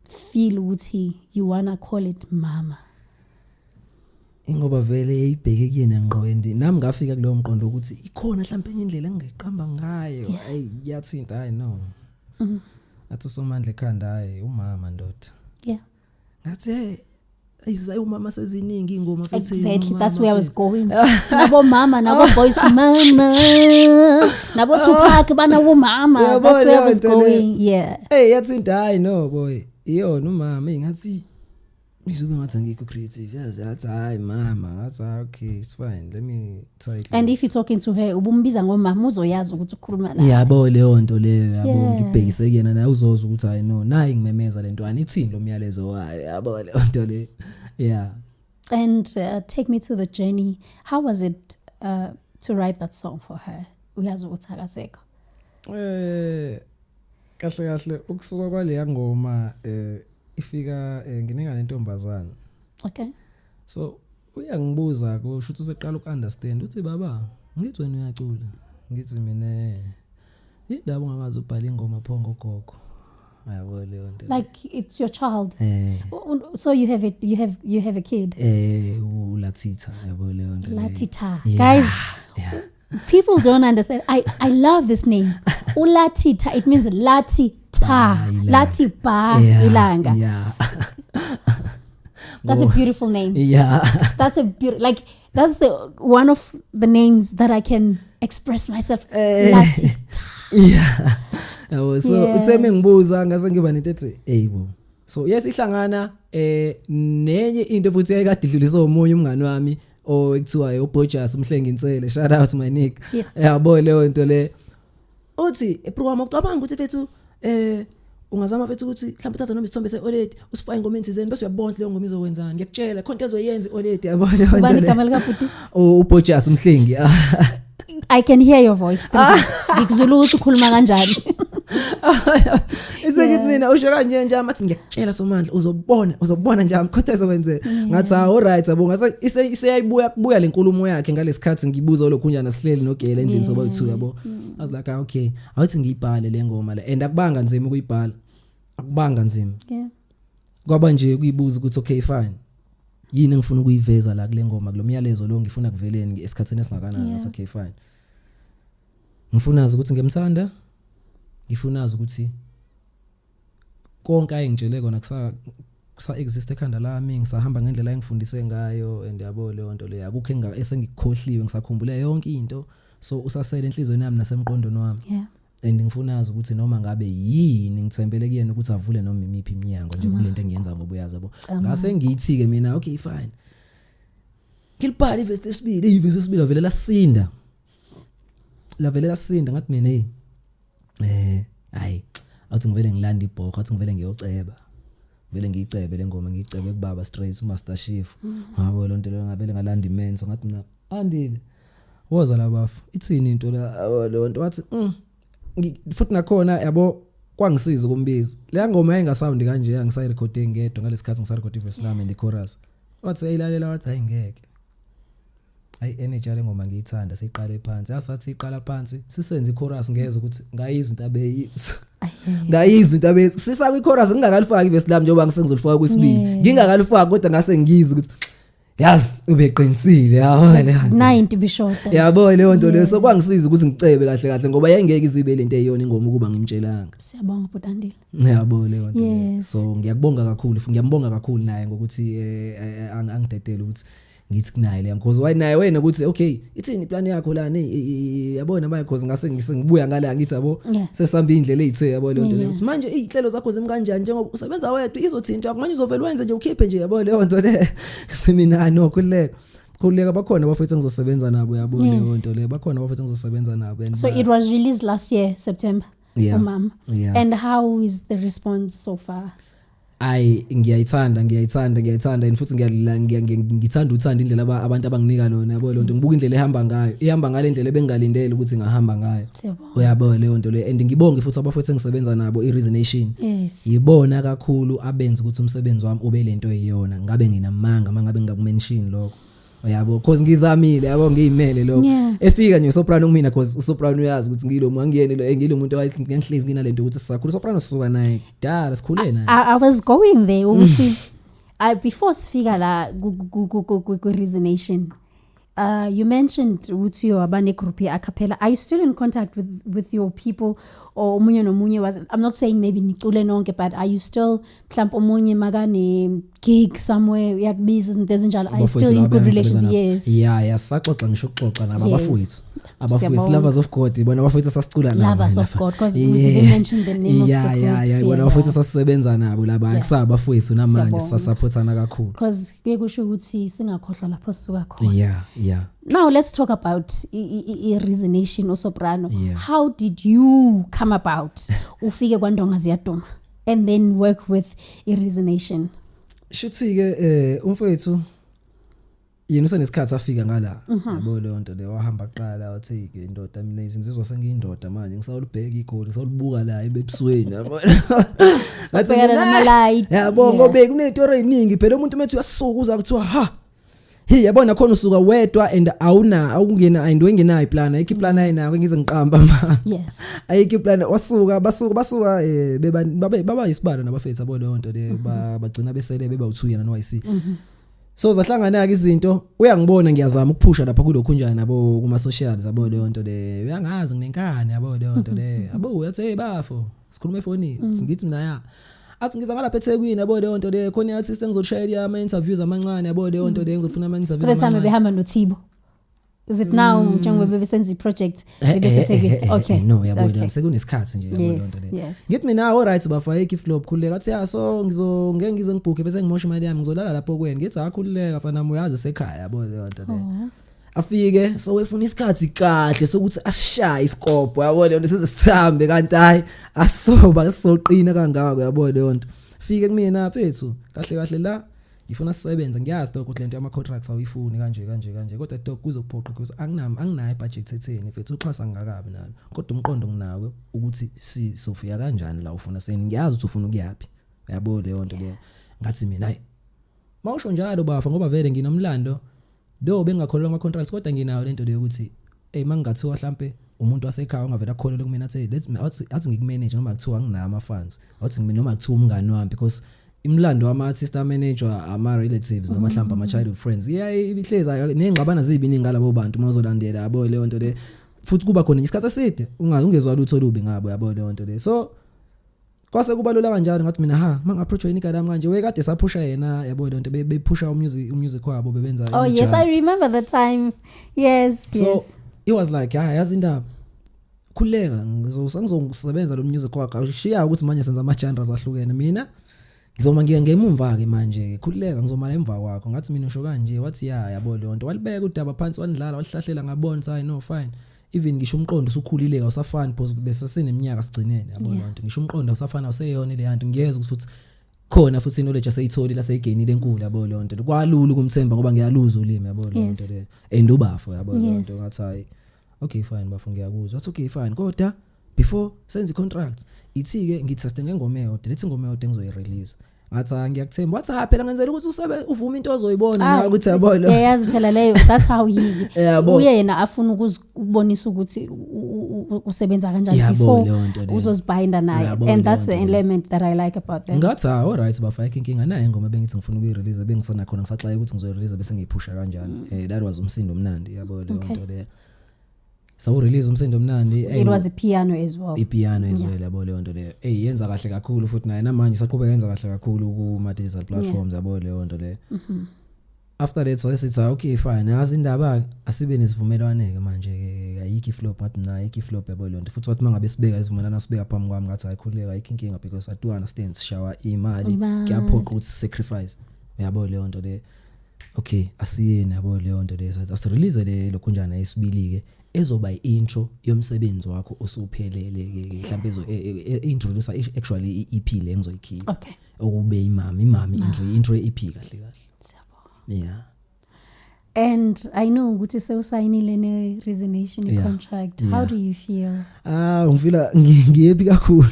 feel ukuthi you wanna call it mama? Ingoba vele ibheke kuyena ngqondi nami ngafika kulowo mqondo ukuthi ikhona mhlawumbe enye indlela engiqamba ngayo ayi yathinta hayi no athi somandla ekhanda hayi umama ndoda ngathi ayisayi umama seziningi ingoma futhi exactly that's where I was going. Sinabo mama nabo boys to mama nabo Tupac bana umama. That's where I was going. Hey yathinta hayi no boy iyona umama ngathi Izobe ngathi ngikho creative yazi hayi mama ngathi okay it's fine let me try it. And if you talking to her ubumbiza ngomama uzoyazi ukuthi ukhuluma la. Yabo leyo nto leyo yabo ngibhekise kuyena naye uzoza ukuthi hayi no nayi ngimemeza lento anithini lo myalezo wayo yabo leyo nto le. And take me to the journey. How was it to write that song for her? Uyazi ukuthi akasekho. Kahle ukusuka kwale ngoma ifika ngininga nentombazana. Okay. So uyangibuza kusho ukuthi useqala ukunderstand uthi baba ngithi wena uyacula ngithi mina indaba ungakazi ubhala ingoma phongo gogo. Ayabo leyo nto. Like it's your child. So you have a kid. Latita ayabo leyo nto. Latita. Guys. People don't understand. I love this name. Ulatita, it means latita. Latipa ilanga. Yeah. That's a beautiful name. Yeah. That's that's the one of the names that I can express myself. Latita. Yeah. So utheme ngibuza ngase ngiba nento ethi bo. So yes ihlangana nenye into futhi ayikade idluliswa umunye umngani wami ekuthiwa uBojas umhlengi insele shout out my Nick. Yabo leyo nto le uthi program ucabanga ukuthi fethu ungazama fethu ukuthi mhlawumbe uthatha noma isithombe seOLED usifake ingoma enzizeni bese uyabona leyo ngoma izokwenza ngiyakutshela content ezoyenza iOLED yabo leyo nto le. Ubani igama lika futhi? uBojas umhlengi. I can hear your voice. Ngikuzulu ukuthi ukhuluma kanjani. Isekithi mina usho kanje nje amathi ngiyakutshela somandla uzobona nje amkhotha ezowenze ngathi all right yabo ngase iseyayibuya lenkulumo yakhe ngalesikhathi ngibuza lokhunjana sihleli nogela endlini soba u2 yabo. I was like okay awuthi ngiyibhale le ngoma la and akubanga nzima ukuyibhala akubanga nzima kwaba nje kuyibuza ukuthi okay fine yini ngifuna ukuyiveza la kule ngoma kulomyalezo lo ngifuna kuveleni esikhatsini esingakanani ngathi okay fine ngifuna ukuthi ngiyamthanda ngifunaza ukuthi konke ayengitshele kona kusa exist ekhanda lami ngisahamba ngendlela engifundise ngayo and yabo leyo nto le akukho esengikhohliwe ngisakhumbula yonke into so usasele enhlizweni yami nasemqondweni wami and ngifunaza ukuthi noma ngabe yini ngithembele kuyena ukuthi avule noma imiphi iminyango nje kulento engiyenza ngoba uyazi yabo ngase ngiyithi ke mina okay fine ngilibhali verse lesibili lavele lasinda ngathi mina hayi awuthi ngivele ngilanda ibhokho athi ngivele ngiyoceba vele ngiyicebe lengoma ngiyicebe kubaba straight uMaster Chief ngabo lonto le ngabele ngalanda imenzo ngathi mina andile woza labafu ithini into la lonto wathi futhi nakhona yabo kwangisiza ukumbiza le ngoma ayingasawundi kanje angisayi recording ngedwa ngalesikhathi ngisarecord verse lami and chorus wathi ayilalela wathi hayi ngeke ayi energy le ngoma ngiyithanda siqale phansi asathi iqala phansi sisenze ichorus ngeze ukuthi ngayizwa into abeyizo ngayizwa into abeyizo sisaka ichorus ngingakalifaki verse lami njengoba ngisengizolifaka kwesibili ngingakalifaka kodwa ngase ngizwe ukuthi yazi ubeqinisile yabo le 90 bishort yabo leyo nto leyo so kwangisiza ukuthi ngicebe kahle ngoba yayengeke izibe lento eyona ingoma ukuba ngimtshelanga. Siyabonga Butandile. Yabo leyo nto so ngiyakubonga kakhulu naye ngokuthi angidedele ukuthi ngithi kunaye le because why naye wena ukuthi okay ithini plan yakho lana yabona manje because ngase ngibuya ngala ngithi yabo sesihamba indlela ezithe yabo le nto le ukuthi manje izinhlelo zakho zimi kanjani njengoba usebenza wedwa izothinta manje uzovela wenze nje ukhiphe nje yabo le nto le semina no khuleka bakhona abafethu engizosebenza nabo yabo le nto le bakhona abafethu engizosebenza nabo. So it was released last year September. Mama. And how is the response so far? ngiyayithanda and futhi ngithanda uthanda indlela abantu abanginika lona yabo lonto ngibuka indlela ihamba ngale ndlela ebengalindele ukuthi ngahamba ngayo uyabo leyo nto le and ngibonge futhi abafowethu engisebenza nabo iReasonation yibona kakhulu abenza ukuthi umsebenzi wami ube lento eyiyona ngabe nginamanga mangabe ngakumention lokho yabo cause ngizamile yabo ngiyimele lokho efika nje Soprano kumina cause uSoprano uyazi ukuthi ngilo ngiyene lo ngilo umuntu owayengihlezi nginalento ukuthi sisakhulu Soprano sisuka naye dala sikhule naye I was going there ukuthi before sifika la ku Reasonation you mentioned ukuthi you abane group ya acapella. Are you still in contact with your people or omunye nomunye was I'm not saying maybe nicule nonke but are you still mhlawumbe omunye makane gig somewhere uyakubiza izinto ezinjalo are you still in good relations? Yes yeah saxoxa ngisho ukuxoxa nabafowethu abafowethu Lovers of God bona abafowethu sasicula nabo Lovers of God because we didn't mention the name of the group yeah bona abafowethu sasisebenza nabo laba akusabafowethu namanje sasupportana kakhulu because kuye kusho ukuthi singakhohlwa lapho sisuka khona yeah now let's talk about Reasonation uSoprano. How did you come about ufike kwaNdonga Ziyaduma and then work with Reasonation? Shuthi ke umfowethu yena usenesikhathi afika ngala yabo le nto le wahamba kuqala wathi ke indoda mina ngizizwa sengiyindoda manje ngisawulibheka igoli ngisawulibuka la ebusweni yabo ngathi ngalight yabo ngobe kunezitori eziningi phela umuntu methu uyasuka uza kuthiwa ha yabona khona usuka wedwa and awungena ayindwengenayo iplan ayikho iplan ayina ngize ngiqamba ma yes ayikho iplan wasuka basuka baba isibalo nabafethu abo le nto le bagcina besele beba u2 yena no YC so zahlangana ke izinto uyangibona ngiyazama ukuphusha lapha kulokhunjana nabo kuma socials abo le nto le uyangazi nginenkani abo le nto le abo uyathi bafo sikhuluma efonini ngithi mina ya athi ngiza ngala eThekwini yabo le nto le khona artist engizoshare ama interviews amancane yabo le nto le ngizofuna ama interviews amancane kuthi behamba noThibo. Is it now njengoba besenza iproject bebeseThekwini? Okay no yabo le sekunesikhathi nje yabo le nto le ngithi mina alright bafayeke iflop khuleka athi ya so ngizongeke ngize ngibhuke bese ngimosha imali yami ngizolala lapho kweni ngithi akhululeka fana muyazi sekhaya yabo le nto le afike so wefuna isikhathi kahle sokuthi asishaye isikopho yabo le nto sizesithambe kanti hayi asoba sizoqina kangaka yabo le nto fike kumina mfethu kahle la ngifuna sisebenza ngiyazi ukuthi lento ama contracts awuyifuni kanje kodwa dog kuzophoqa ukuthi anginayo budget etheni mfethu uxhasa ngakabi nalo kodwa umqondo nginawe ukuthi sofika kanjani la ufuna seni ngiyazi ukuthi ufuna ukuyapi yabo le nto le ngathi mina hayi mawusho njalo bafa ngoba vele nginomlando do bengakholwa ama contracts kodwa nginayo lento le ukuthi mangingathiwa mhlambe umuntu wasekhaya ongavela akholwe kumina athi ngikumanage noma kuthiwa ngina ama funds athi noma kuthiwa umngani wami because imlando ama artist manager ama relatives noma mhlamba ama childhood friends ibihleza nengxabana zibiningi ngalabo bantu mazolandela yabo le nto le futhi kuba khona isikhathi eside ungezwa lutho lubi ngabo yabo le nto le so kwase kubalula kanjalo ngathi mina mangaapproach inika lami kanje wekade saphusha yena yabo le nto bephusha umusic wabo bebenza oh yes I remember the time yes so it was like yazi indaba khuleka ngizosebenza lo music wakhe ushiya ukuthi manje senza ama genres ahlukene mina ngizoma ngemumva ke manje khuleka ngizoma la emva kwakho ngathi mina usho kanje wathi yabo le nto walibeka udaba phansi wanidlala walihlahlela ngabona say no fine even ngisho umqondo usukhulile awusafani because bese sineminyaka sigcinene yabo le nto ngisho umqondo awusafana useyona le yanto ngiyeza ukuthi futhi khona futhi knowledge aseyitholi la seyigenile enkulu yabo le nto kwalula ukumthemba ngoba ngiyaluza ulimi yabo le nto le and ubafo yabo le nto ngathi hayi okay fine bafo ngiyakuzwa wathi okay fine kodwa before senze contracts ithi ke ngiteste ngengoma eyodwa lethi ingoma eyodwa engizoyirelease ngathi ngiyakuthemba wathi phela ngenzela ukuthi uvuma into ozoyibona na ukuthi yabo lo yazi phela leyo that's how he uyena afuna ukubonisa ukuthi usebenza kanjani before uzozibinda naye and that's the element that I like about them ngathi alright bafayeke inkinga naye ingoma bengithi ngifuna ukuyirelease bengisana khona ngisaxaye ukuthi ngizoyirelease bese ngiyiphusha kanjani that was umsindo omnandi yabo le nto le so release umsindo omnandi it was a piano as well ipiano as well yabo le nto le yenza kahle kakhulu futhi naye namanje saqhubeka yenza kahle kakhulu kuma digital platforms yabo le nto le after that sithi okay fine yazi indaba asibe nesivumelwane ke manje ayikho flop ngathi mina ayikho flop yabo le nto futhi wathi mangabe sibeka isivumelana sibeka phambi kwami ngathi ayikhuleka ayikho inkinga because I do understand shower imali kuyaphoqa ukuthi sacrifice yabo le nto le okay asiyeni yabo leyo nto leyo asirelease le lokhunjana yesibili ke ezoba intro yomsebenzi wakho osuphelele ke mhlawumbe introduce actually iEP le engizoyikhipha Okay. okube imami intro yeEP kahle kahle Siyabonga. yeah And I know ukuthi sewusayinile ne resignation Yeah. contract. How Yeah. do you feel? ngifila ngihappy kakhulu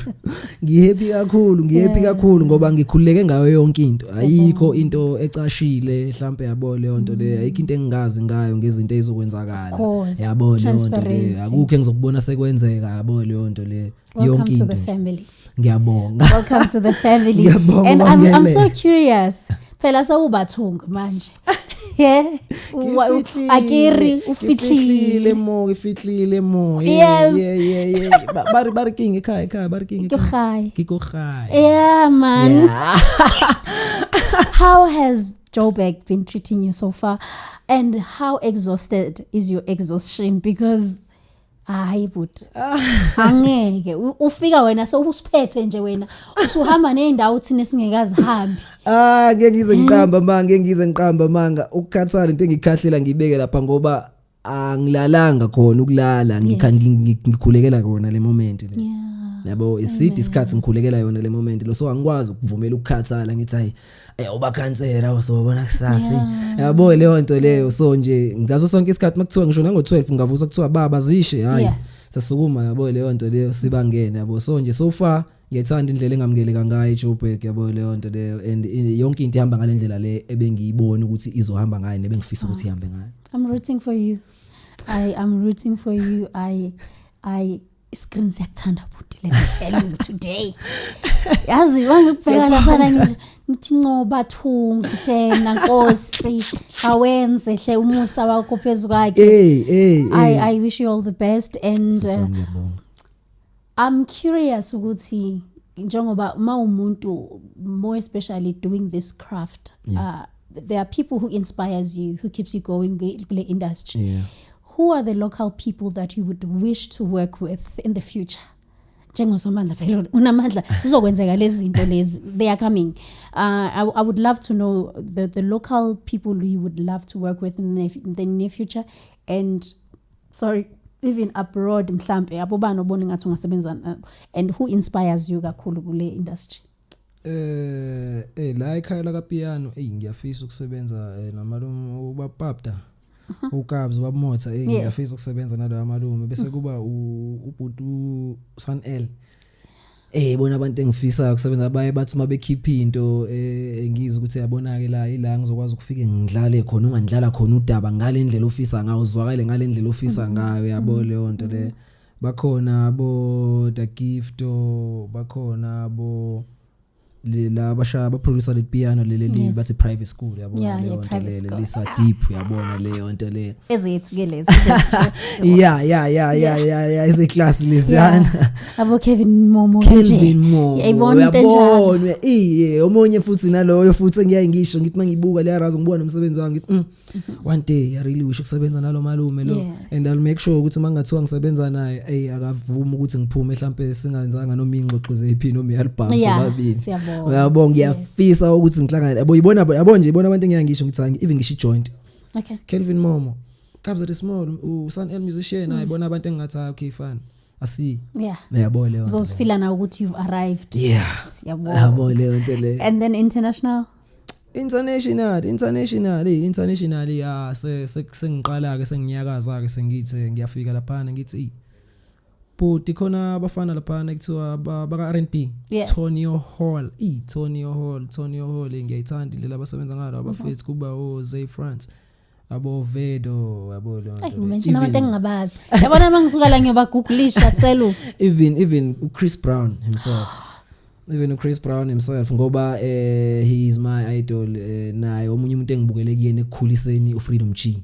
ngihappy kakhulu ngoba ngikhululeke ngayo yonke into ayikho into ecashile mhlambe yabo leyo nto le ayikho into engingazi ngayo ngezinto ezizokwenzakala yabo leyo nto le akukho engizokubona sekwenzeka yabo leyo nto le yonke Welcome to into the family. ngiyabonga Welcome to the family. Ngiyabonga, And I'm Wangele. so curious. Phela sewubathunga manje. Yeah. Akiri ufihlile. ifihlile mo Yes. yeah bari king ekhaya bari king Ngikuhaya. ngikuhaya Yeah, man. yeah How has Joburg been treating you so far? And how exhausted is your exhaustion? Because hayi but angeke ufika wena sewusiphethe nje wena usuhamba neendawo thina singekazi hambi. ngeke ngize ngiqamba manga ukukhathala into engikhahlela ngibeke lapha ngoba angilalanga khona ukulala ngikhulekela kona le moment le Yeah. yabo isidi isikhathi ngikhulekela yona le moment lo so angikwazi ukuvumela ukukhathala ngithi hayi ubakhansele lawo sobona kusasa yabo leyo nto leyo so nje ngaso sonke isikhathi makuthiwa ngisho nango12 ngavusa kuthiwa baba zishe hayi Yeah. sasukuma yabo leyo nto leyo sibangene yabo so nje so far ngiyethanda indlela engamukeleka ngayo eJoburg yabo leyo nto leyo and yonke into ihamba ngalendlela le ebengiyibona ukuthi izohamba ngayo nebengifisa ukuthi ihambe ngayo. I'm rooting for you. I am rooting for you. I screen siyakuthanda buti let me tell you today. Yazi wangikubheka lapha ngithi ncoba thunga hlena Nkosi awenze hle umusa wakho phezulu kwakhe. I wish you all the best and Ngiyabonga. I'm curious ukuthi njengoba mawumuntu more especially doing this craft there are people who inspires you who keeps you going kule industry. Yeah. Who are the local people that you would wish to work with in the future? Njengosomandla phela unamandla sizokwenzeka lezi zinto lezi they are coming. I would love to know the local people you would love to work with in the near future and sorry even abroad mhlambe abobani obona ngathi ungasebenza and who inspires you kakhulu kule industry. La ekhaya la kaPiano ngiyafisa ukusebenza namalume ubapapta uKabs wabamotha ngiyafisa ukusebenza nalo amalume bese kuba ubhutu Sanel bona abantu engifisa ukusebenza baye bathi mabekhipha into engizwe ukuthi yabona ke la ila ngizokwazi ukufika ngidlale khona ungandlala khona udaba ngale ndlela ofisa ngayo uzwakale ngale ndlela ofisa ngayo yabo leyo nto le bakhona bo The Gifto bakhona bo la abashaya abaproducer le piano leli bathi private school yabona leyo nto le lisa deep yabona leyo nto le ezethu ke lezi yeah is a class lesiyana abo Kevin Momo yabona omunye futhi naloyo futhi ngiyaye ngisho ngithi mangibuka le arazo ngibona umsebenzi wangu ngithi one day I really wish ukusebenza nalo malume lo and I'll make sure ukuthi mangathiwa ngisebenza naye akavuma ukuthi ngiphume mhlambe singenzanga noma ingxoxo zephi noma album sobabili uyabonga ngiyafisa ukuthi ngihlangane yabo yabo nje ibona abantu engiyangisho ngithi even ngisho joint okay Kelvin Momo Kabs at small Sanel musician ayibona abantu engathi okay fine asi yabo leyo uzofila na ukuthi you've arrived yabo leyo nto le and then international sengiqala ke senginyakaza ke sengithi ngiyafika lapha ngithi but ikhona abafana lapha ekuthiwa baka R&B Tonio Hall ngiyayithanda indlela abasebenza ngalo abafethu kuba Zay France abo Vedo yabo lo mention abantu engingabazi yabona mangisuka la ngiyobagooglisha self even Chris Brown himself ngoba he is my idol naye omunye umuntu engibukele kuyena ekukhuliseni uFreedom G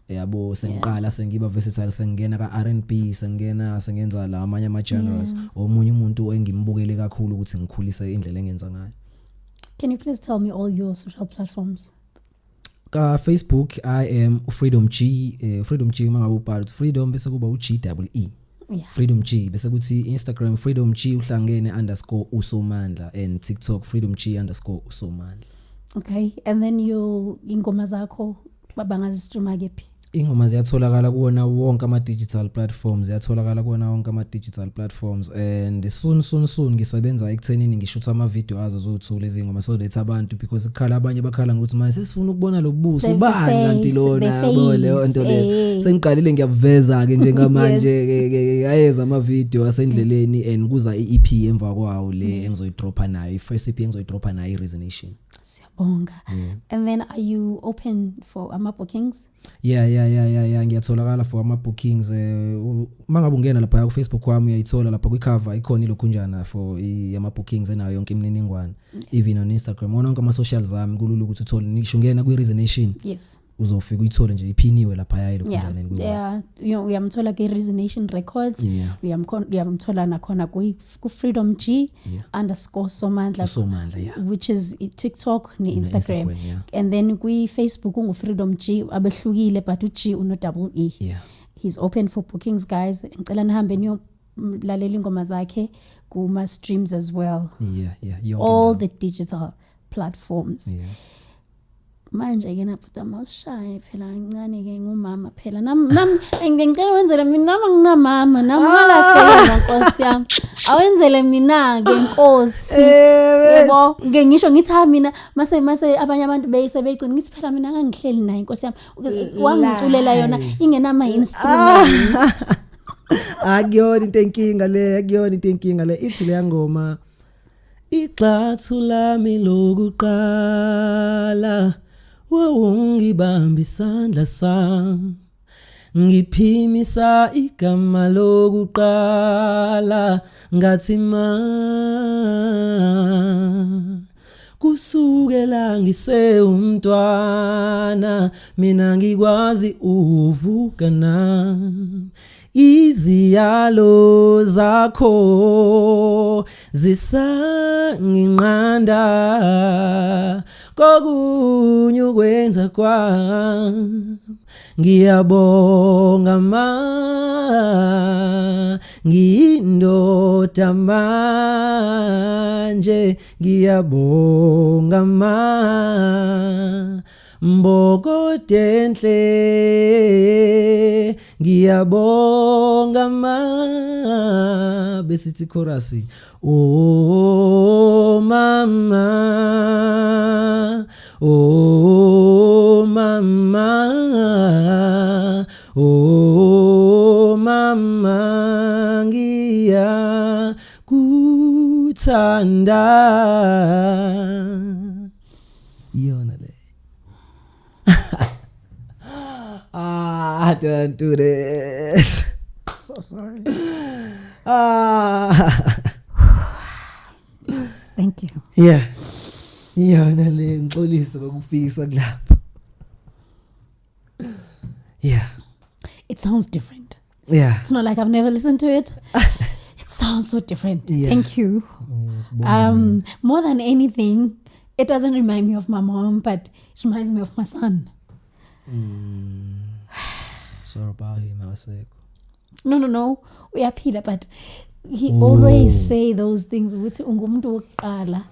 yabo sengiqala sengiba versatile sengena ka R&B sengenza la amanye ama genres omunye umuntu engimbukele kakhulu ukuthi ngikhulise indlela engenza ngayo. Can you please tell me all your social platforms? Ka Facebook I am Freedom G mangabe ubhala Freedom bese kuba uGEE Freedom G bese kuthi Instagram Freedom G uhlangene _ Usomandla and TikTok Freedom G _ Usomandla. Okay, and then ingoma zakho bangazistreama kephi? Ingoma ziyatholakala kuona wonke ama digital platforms, ziyatholakala kuona wonke ama digital platforms, and soon ngisebenza ekuthenini ngishutha ama video azo zothula izingoma so that abantu, because ikhala abanye bakhala ngokuthi manje sesifuna ukubona lobuso bani kanti lona yabo le nto le sengiqalile ngiyaveza ke njengamanje ayeza ama video asendleleni and kuza iEP emva kwawo le engizoyidropa nayo, i-first EP engizoyidropa nayo i-Resonation. Siyabonga. And then are you open for ama bookings? Yeah, ngiyatholakala for ama bookings. Mangabe ungena lapha ku Facebook wami uyayithola lapha ku cover ikhona ilokhunjana for ama bookings enayo yonke imininingwane. Even on Instagram wonke ama socials zami kulula ukuthi uthole, ngisho ngena ku Resonation. Yes. Uzofika uyithole nje iphiniwe lapha yayilo khunjana ngikuwa. Yeah, uyamthola ke Resonation Records. Uyamthola nakhona ku Freedom G _Somandla, which is TikTok ne Instagram. And then ku Facebook ungu Freedom G abehlukile but uG uno double E. Yeah. He's open for bookings, guys. Ngicela nihambe niyo lalela ingoma zakhe kuma streams as well. Yeah. All the digital platforms. Yeah. Manje ke naphuta mawushaye phela kancane ke ngumama phela nami ngicela wenzele mina nami nginamama nami ngalahleka Nkosi yami awenzele mina ke Nkosi yebo ngisho ngithi mina mase abanye abantu beyicina ngithi phela mina ngangihleli naye Nkosi yami wangiculela yona ingenama instruments. Akuyona into enkinga le ithi le ngoma ixathu lami lokuqala wawungibamba isandla sami ngiphimisa igama lokuqala ngathi kusukela ngise umntwana mina ngikwazi uvuka nami iziyalo zakho zisanginqanda kokunye ukwenza kwami ngiyabonga ngindoda manje ngiyabonga mbokodenhle ngiyabonga besithi chorus oh mama ngiya kuthanda yona le. I don't do this. So sorry. Thank you. Yeah. Yona le ngixolisa ngokufisa kulapha. Yeah. It sounds different. Yeah. It's not like I've never listened to it. It sounds so different. Yeah. Thank you. More than anything, it doesn't remind me of my mom, but it reminds me of my son. Sorry about him, I say. No. Uyaphila, but he always say those things ukuthi ungumuntu wokuqala.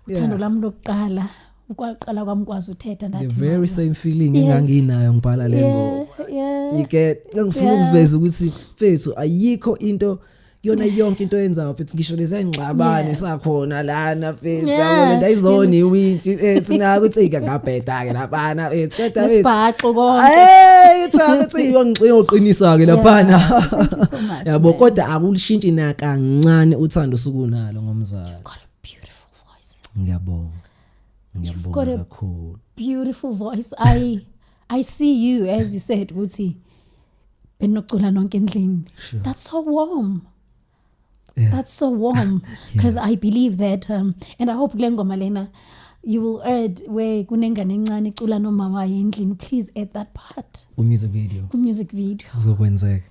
Uthando lami lokuqala. Ukwaqala kwami kwazi uthetha the ndathi. very same feeling enganginayo ngibhala lengo. Yeah. You get ngifuna ukuveza ukuthi mfethu ayikho into yona yonke into yenzayo mfethu ngisho lezengxabane sakhona lana mfethu yabona ndayizona iwinchi ethi ngakuthi ngabheda ke lapana mfethu kodwa isibhaxo konke uthi ngiyoqinisa ke lapana yabo kodwa akulishintshe nakancane uthando sukunalo ngomzalo. You've got a beautiful voice. Ngiyabonga kakhulu. Beautiful voice. I see you, as you said, ukuthi benocula nonke endlini. That's so warm. Yeah. That's so warm because I believe that and I hope ngoma lena you will add where kunengane encane icula nomama wayo endlini. Please add that part. Music video. Zokwenzeka.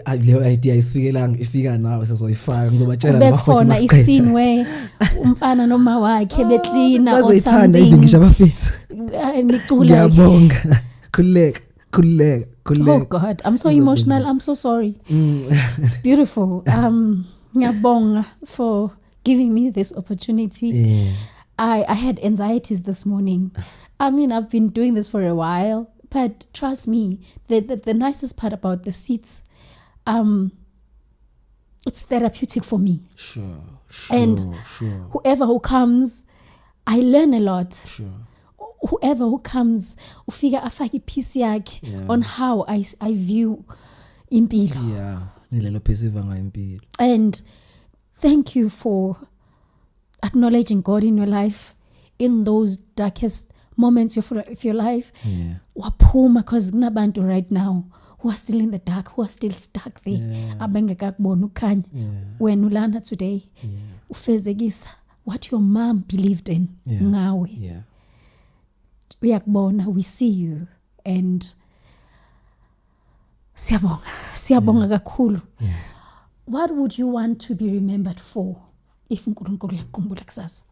Le idea ifika nawe sezoyifaka ngizobatshela nabafuthi masikhetha. Bekhona iscene where umfana noma wakhe beklina or something. Bazoyithanda even ngisho abafethu. Nicula. Ngiyabonga. Khuleka. Oh God, I'm so emotional. I'm so sorry. It's beautiful. Ngiyabonga for giving me this opportunity. Yeah. I had anxieties this morning. I mean, I've been doing this for a while, but trust me, the nicest part about the seats, it's therapeutic for me. Sure. And whoever who comes, I learn a lot. Sure. Whoever who comes, ufika afake ipiece yakhe on how I view impilo. Yeah, indlela ophesiva ngayo impilo. And thank you for acknowledging God in your life in those darkest moments of your life. Yeah. Waphuma, because kunabantu right now who are still in the dark, who are still stuck there. Abengekakubona ukukhanya. Wena ulana today. Ufezekisa what your mom believed in ngawe. Yeah. Uyakubona, we see you, and siyabonga kakhulu. What would you want to be remembered for if uNkulunkulu uyakukhumbula kusasa?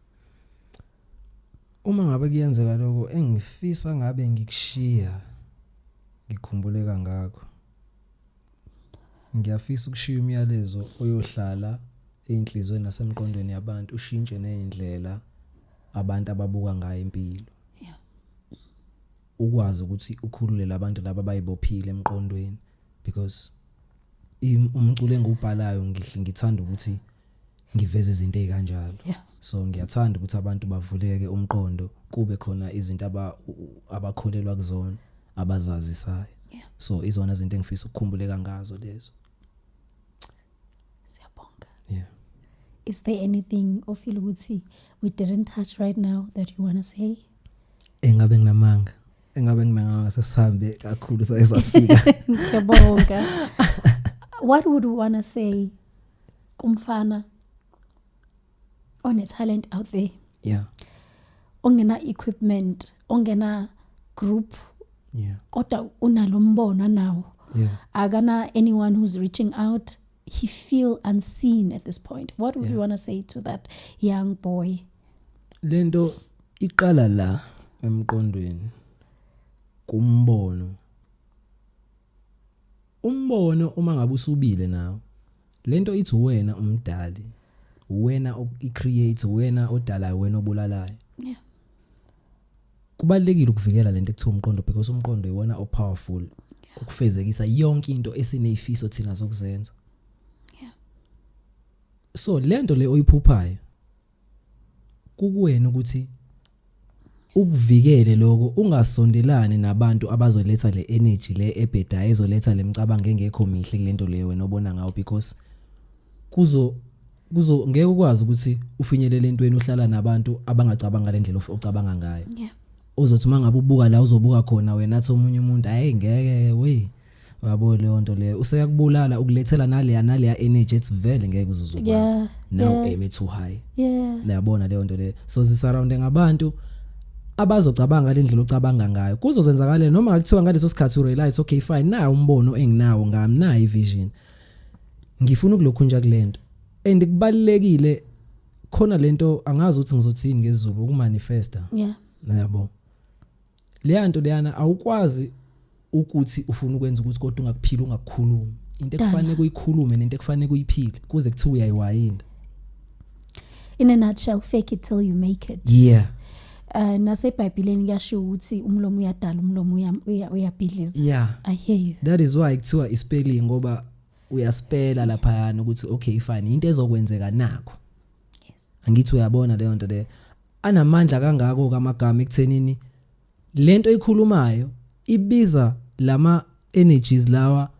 Uma ngabe kuyenzeka lokho engifisa ngabe ngikushiya ngikhumbuleka ngakho. Ngiyafisa ukushiya umyalezo oyohlala einhlizweni nasemqondweni yabantu, ushintshe nezindlela abantu ababuka ngayo impilo. Ukwazi ukuthi ukhulule abantu laba abayibophile emqondweni, because umculo engubhalayo ngithanda ukuthi ngiveze izinto ezikanjalo. So ngiyathanda ukuthi abantu bavuleke umqondo, kube khona izinto abakholelwa kuzona abazazisayo. So izona izinto engifisa ukukhumbuleka ngazo lezo. Siyabonga. Yeah. Is there anything ofeel ukuthi we didn't touch right now that you want to say? Engabe nginamanga sesihambe kakhulu sayesafika. Ngiyabonga. What would you want to say kumfana on a talent out there? Yeah. Ongena equipment, ongena group. Yeah. Kodwa unalo mbono nawo. Yeah. Akana anyone who's reaching out, he feel unseen at this point. What would you want to say to that young boy? Lento iqala la emqondweni kumbono. Umbono uma ngabe usubile nawo, lento ithi wena umdali, wena icreate, wena odala, wena obulalayo. Yeah. Kubalekile ukuvikela lento ekuthiwa umqondo, because umqondo iwona powerful ukufezekisa yonke into esineyifiso thina zokuzenza. Yeah. So lento le oyiphuphayo kukuwena ukuthi ukuvikele lokho, ungasondelani nabantu abazoletha le energy le ebheda ezoletha lemcabango engekho mihle kulento leyo wena obona ngayo, because kuzo ngeke ukwazi ukuthi ufinyelele entweni uhlala nabantu abangacabanga le ndlela ocabanga ngayo. Yeah. Uzothi mangabe ubuka la uzobuka khona wena athi omunye umuntu hayi ngeke we yabo leyo nto leyo useyakubulala ukulethela naleya energy ethi vele ngeke uzuzokwazi. Now aim too high. Yeah. Uyabona leyo nto leyo. So zisurround ngabantu abazocabanga le ndlela ocabanga ngayo. Kuzozenzakala noma ngakuthiwa ngaleso sikhathi urealize okay fine na umbono enginawo ngami na ivision. Ngifuna ukulokhunja kulento. And kubalekile khona lento angazi ukuthi ngizothini ngesiZulu ukumanifesta. Yeah. Yabo. Leyanto leyana awukwazi ukuthi ufuna ukwenza ukuthi kodwa ungakuphila ungakukhuluma. Into ekufanele kuyikhulume nento ekufanele kuyiphile kuze kuthiwa uyayiwayinda. In a nutshell, fake it till you make it. Yeah. NaseBhayibhelini kuyasho ukuthi umlomo uyadala umlomo uyabhidliza. Yeah. I hear you. That is why kuthiwa ispelling ngoba uyaspela lapha yana ukuthi okay fine into ezokwenzeka nakho. Yes. Angithi uyabona leyo nto le. Anamandla kangako kamagama ekuthenini lento ekhulumayo ibiza lama energies lawa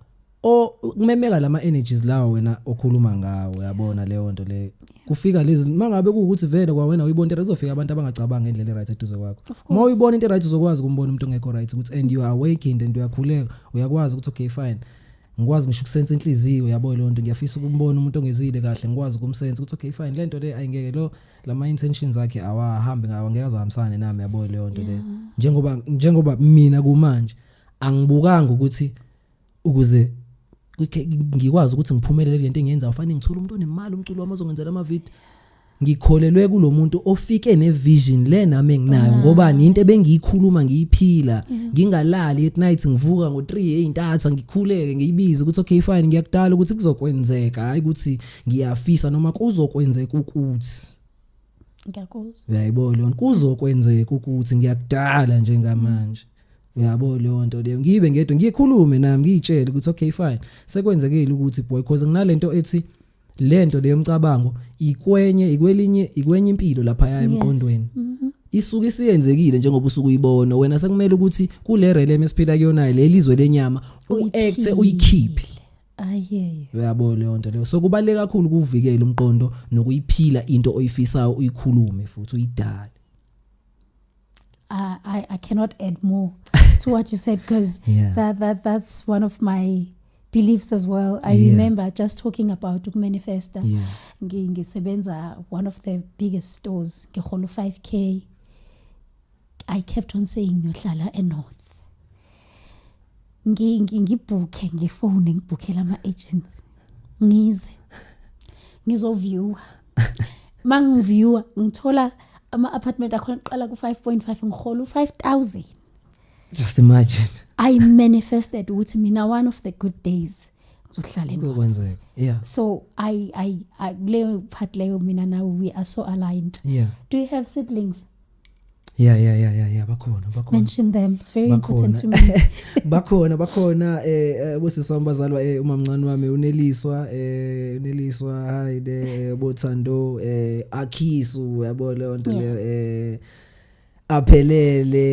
kumemeka lama energies lawa wena okhuluma ngawo. Uyabona leyo nto le. Kufika lezi mangabe ukuthi vele kwa wena uyibona into ezofika abantu abangacabanga ngendlela right eduze kwakho. Uma uyibona into right uzokwazi ukumbona umuntu ongekho right ukuthi and you are awakened and uyakhuleka uyakwazi ukuthi okay fine ngikwazi ngisho ukusense inhliziyo. Uyabona leyo nto ngiyafisa ukumbona umuntu ongezile kahle ngikwazi ukumsense ukuthi okay fine lento le ayingeke lama intentions akhe awahambe ngawo ngeke azahambisane nami. Uyabona leyo nto le njengoba mina kumanje angibukanga ukuthi ukuze ngikwazi ukuthi ngiphumelele lento engiyenza ufanele ngithola umuntu onemali umculo wami ozongenzela ama video. Ngikholelwe kulomuntu ofike nevision le nami enginayo ngoba into ebengiyikhuluma ngiyiphila ngingalali at night ngivuka ngo3 ey'ntatha ngikhuleke ngiyibiza ukuthi okay fine ngiyakudala ukuthi kuzokwenzeka hayi ukuthi ngiyafisa noma kuzokwenzeka ukuthi. ngiyakuzwa. uyayibona leyo nto kuzokwenzeka ukuthi ngiyakudala njengamanje uyabona leyo nto leyo ngibe ngedwa ngikhulume nami ngiyitshele ukuthi okay fine sekwenzekile ukuthi boy because nginalento ethi lento leyo mcabango ikwenye impilo lapha emqondweni isuke isiyenzekile njengoba usuku uyibona wena sekumele ukuthi kule realm esiphila kuyona lelizwe lenyama uacte uyikhiphe ayeyo uyabona leyo nto leyo so kubaleka kakhulu ukuvikela umqondo nokuyiphila into oyifisayo uyikhulume futhi uyidale. I cannot add more to what you said because that's one of my beliefs as well. I remember just talking about manifesta. Ngisebenza one of the biggest stores ngihola 5k. I kept on saying ngiyohlala eNorth. Ngibhukhe ngifone ngibhukhela ama agents. Ngizoviewa. Mangiviewa ngithola ama apartment akhona qala ku 5.5 ngihola 5,000. Just imagine. I manifested ukuthi mina one of the good days ngizohlala eNorth. Yeah. So I leyo part leyo mina now we are so aligned. Yeah. Do you have siblings? Yeah bakhona. Mention them. It's very important to me. bakhona bosiswa bazalwa umamncane wami uneliswa hayide bothando Akhisu yabona lonto le aphelele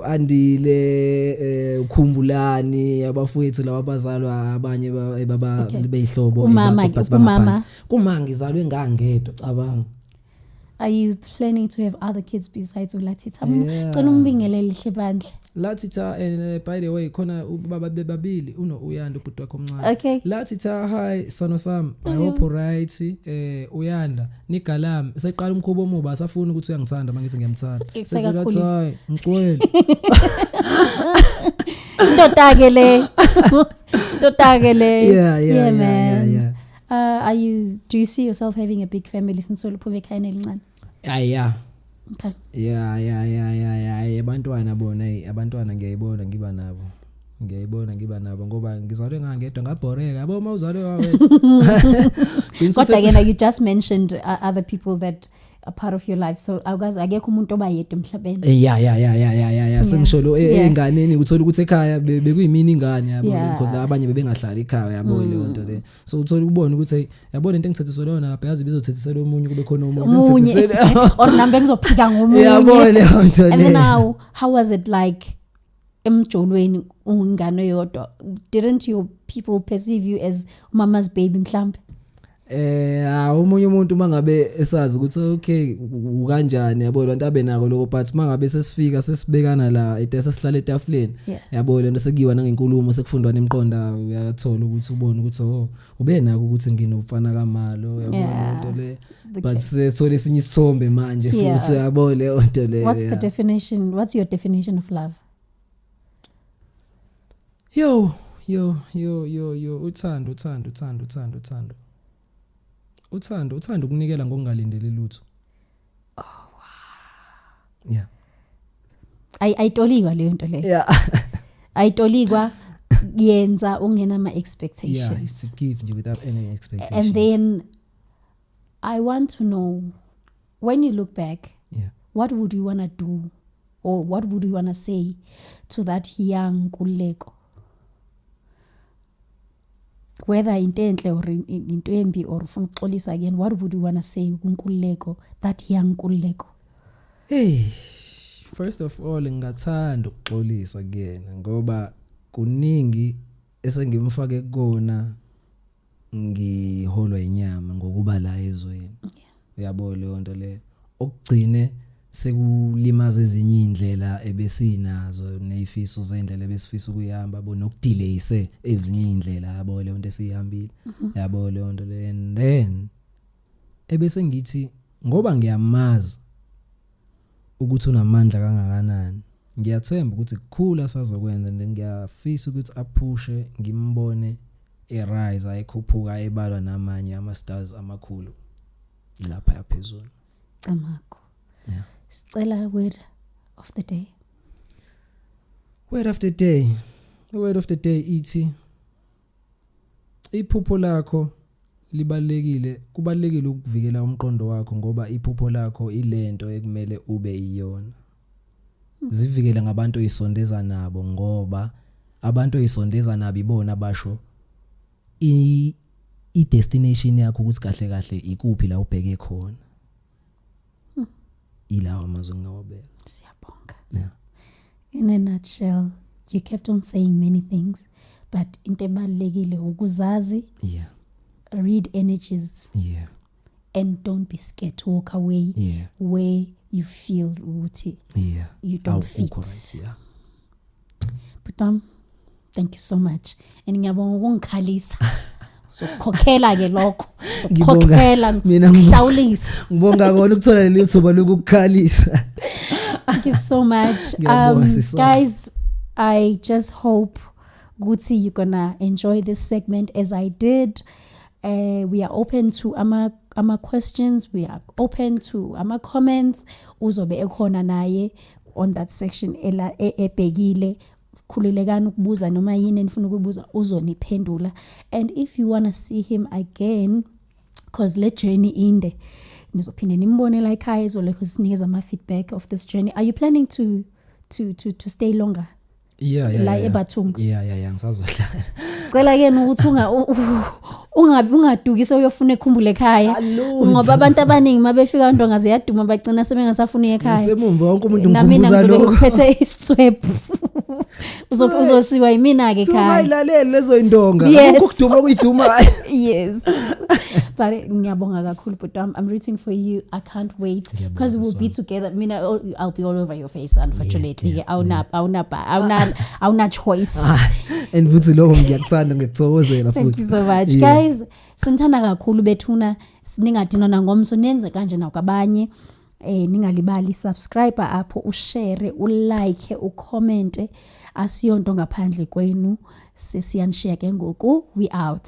Andile ukhumbulani abafowethu laba bazalwa abanye baba beyihlobo umama ngizalwe ngangedwa cabanga. Are you planning to have other kids besides uLatita? Ngicela umbingelele lihle bandle. Latita and by the way khona ubaba bebabili Uyanda ubhuti wakho omncane. Okay. Latita hi sano sam I hope right Uyanda nigalami seqala umkhubo omuba asafuna ukuthi uyangithanda mangithi ngiyamthanda. Sekuthi ngicwele. Ndotake le. Yeah man. Do you see yourself having a big family since uluphume ekhaya elincane? Yeah. Okay. Yeah. Abantwana ngiyayibona ngiba nabo ngoba ngizalwe ngangedwa ngabhoreka yabo mawuzalwe wawe. Kodwa again you just mentioned other people that are part of your life so akekho umuntu obayedwa emhlabeni. Yeah sengisholo enganeni uthola ukuthi ekhaya bekuyimini ingane yabona because la abanye bebengahlali ekhaya yabona leyo nto le so uthola ukubona ukuthi yabona into engithethisela yona lapha yazi bizothethisela omunye kube khona omunye sengithethisela or nambe ngizophika ngomunye yabona leyo nto le. And then how was it like emjolweni ungane yodwa? Didn't your people perceive you as mama's baby mhlambe? Umunye umuntu mangabe esazi ukuthi okay ukanjani yabo lento abenako lokho but mangabe sesifika sesibekana la etese sihlala etafuleni yabo lento sekuyiwa nangenkulumo sekufundwa nemqonda uyathola ukuthi ubone ukuthi ube nako ukuthi nginomfana kaMalo yabo lento le but sesithola esinye isithombe manje futhi yabo le nto le. What's your definition of love? Yo uthando ukunikela ngokungalindele lutho. Oh wow. Yeah. Ayitolikwa leyo nto leyo. Yeah. Ayitolikwa yenza ungena ama expectations. Yeah, it's to give nje without any expectations. And then I want to know when you look back, what would you want to do or what would you want to say to that young Nkululeko? Whether into enhle or into embi or ufuna ukuxolisa again, what would you want to say kuNkululeko, that young Nkululeko? Hey, first of all ngingathanda ukuxolisa again ngoba kuningi esengimfake kona ngiholwa inyama ngokuba la ezweni. Uyabona leyo nto le okugcine sekulimaza ezinye indlela ebesinazo nezifiso zendlela ebesifisa ukuyihamba bonokudelayise ezinye indlela yabo leyo nto esihambile yabo leyo nto le and then ebese ngithi ngoba ngiyamazi ukuthi unamandla kangakanani ngiyathemba ukuthi kukhula sazokwenza ngiyafisa ukuthi aphushe ngimbone erise ayikhuphuka ebalwa namanye ama stars amakhulu lapha yaphezulu. Camako. Yeah. Sicela word of the day. Word of the day. The word of the day ithi iphupho lakho kubalekile ukuvikela umqondo wakho ngoba iphupho lakho ilento ekumele ube iyona. Zivikele ngabantu oyisondeza nabo ngoba abantu oyisondeza nabo ibona basho i-destination yakho ukuthi kahle ikuphi la ubheke khona. Ilawa amazwi ngawabeka. Siyabonga. Yeah. In a nutshell, you kept on saying many things, but into ebalekile ukuzazi. Yeah. Read energies. Yeah. And don't be scared to walk away where you feel ukuthi you don't fit. Correct, yeah. But thank you so much. And ngiyabonga ukungikhalisa. So khokhela ke lokho. Khokhela mina ngihlawulisa. Ngibonga kona ukuthola leli thuba lokukukhalisa. Thank you so much. Guys, I just hope ukuthi you're gonna enjoy this segment as I did. We are open to ama questions, we are open to ama comments. Uzobe ekhona naye on that section ebhekile khulilekani ukubuza noma yini enifuna ukubuza uzoniphendula. And if you want to see him again, because le journey inde nizophinde nimbone la ekhaya izolokhu sinikeza ama feedback of this journey. Are you planning to stay longer? La eBathungu. Yeah ngisazohlala. Sicela ke ukuthi ungadukise uyofuna ekhumbule ekhaya ngoba abantu abaningi mabefika ndonga ziyaduma bagcina sebengasafuna ekhaya. Semumva wonke umuntu ngimkhumbuza lokho. Nami ngiphethe isitswephu. Uzosiwa yimina ke ekhaya. Ungayilaleli lezo indonga. Ukuduma kuyiduma. Yes. But ngiyabonga kakhulu but I'm rooting for you. I can't wait because we'll be together. Mina I'll be all over your face unfortunately. Awuna choice. And futhi lokho ngiyakuthanda ngikuthokozela futhi. Thank you so much. Guys, sithanda kakhulu bethuna ningadinana ngomso nenze kanje nakwabanye. Ningalibali subscribe apho ushare ulike ucomment asiyonto ngaphandle kwenu sesiyanshare ke ngoku we out.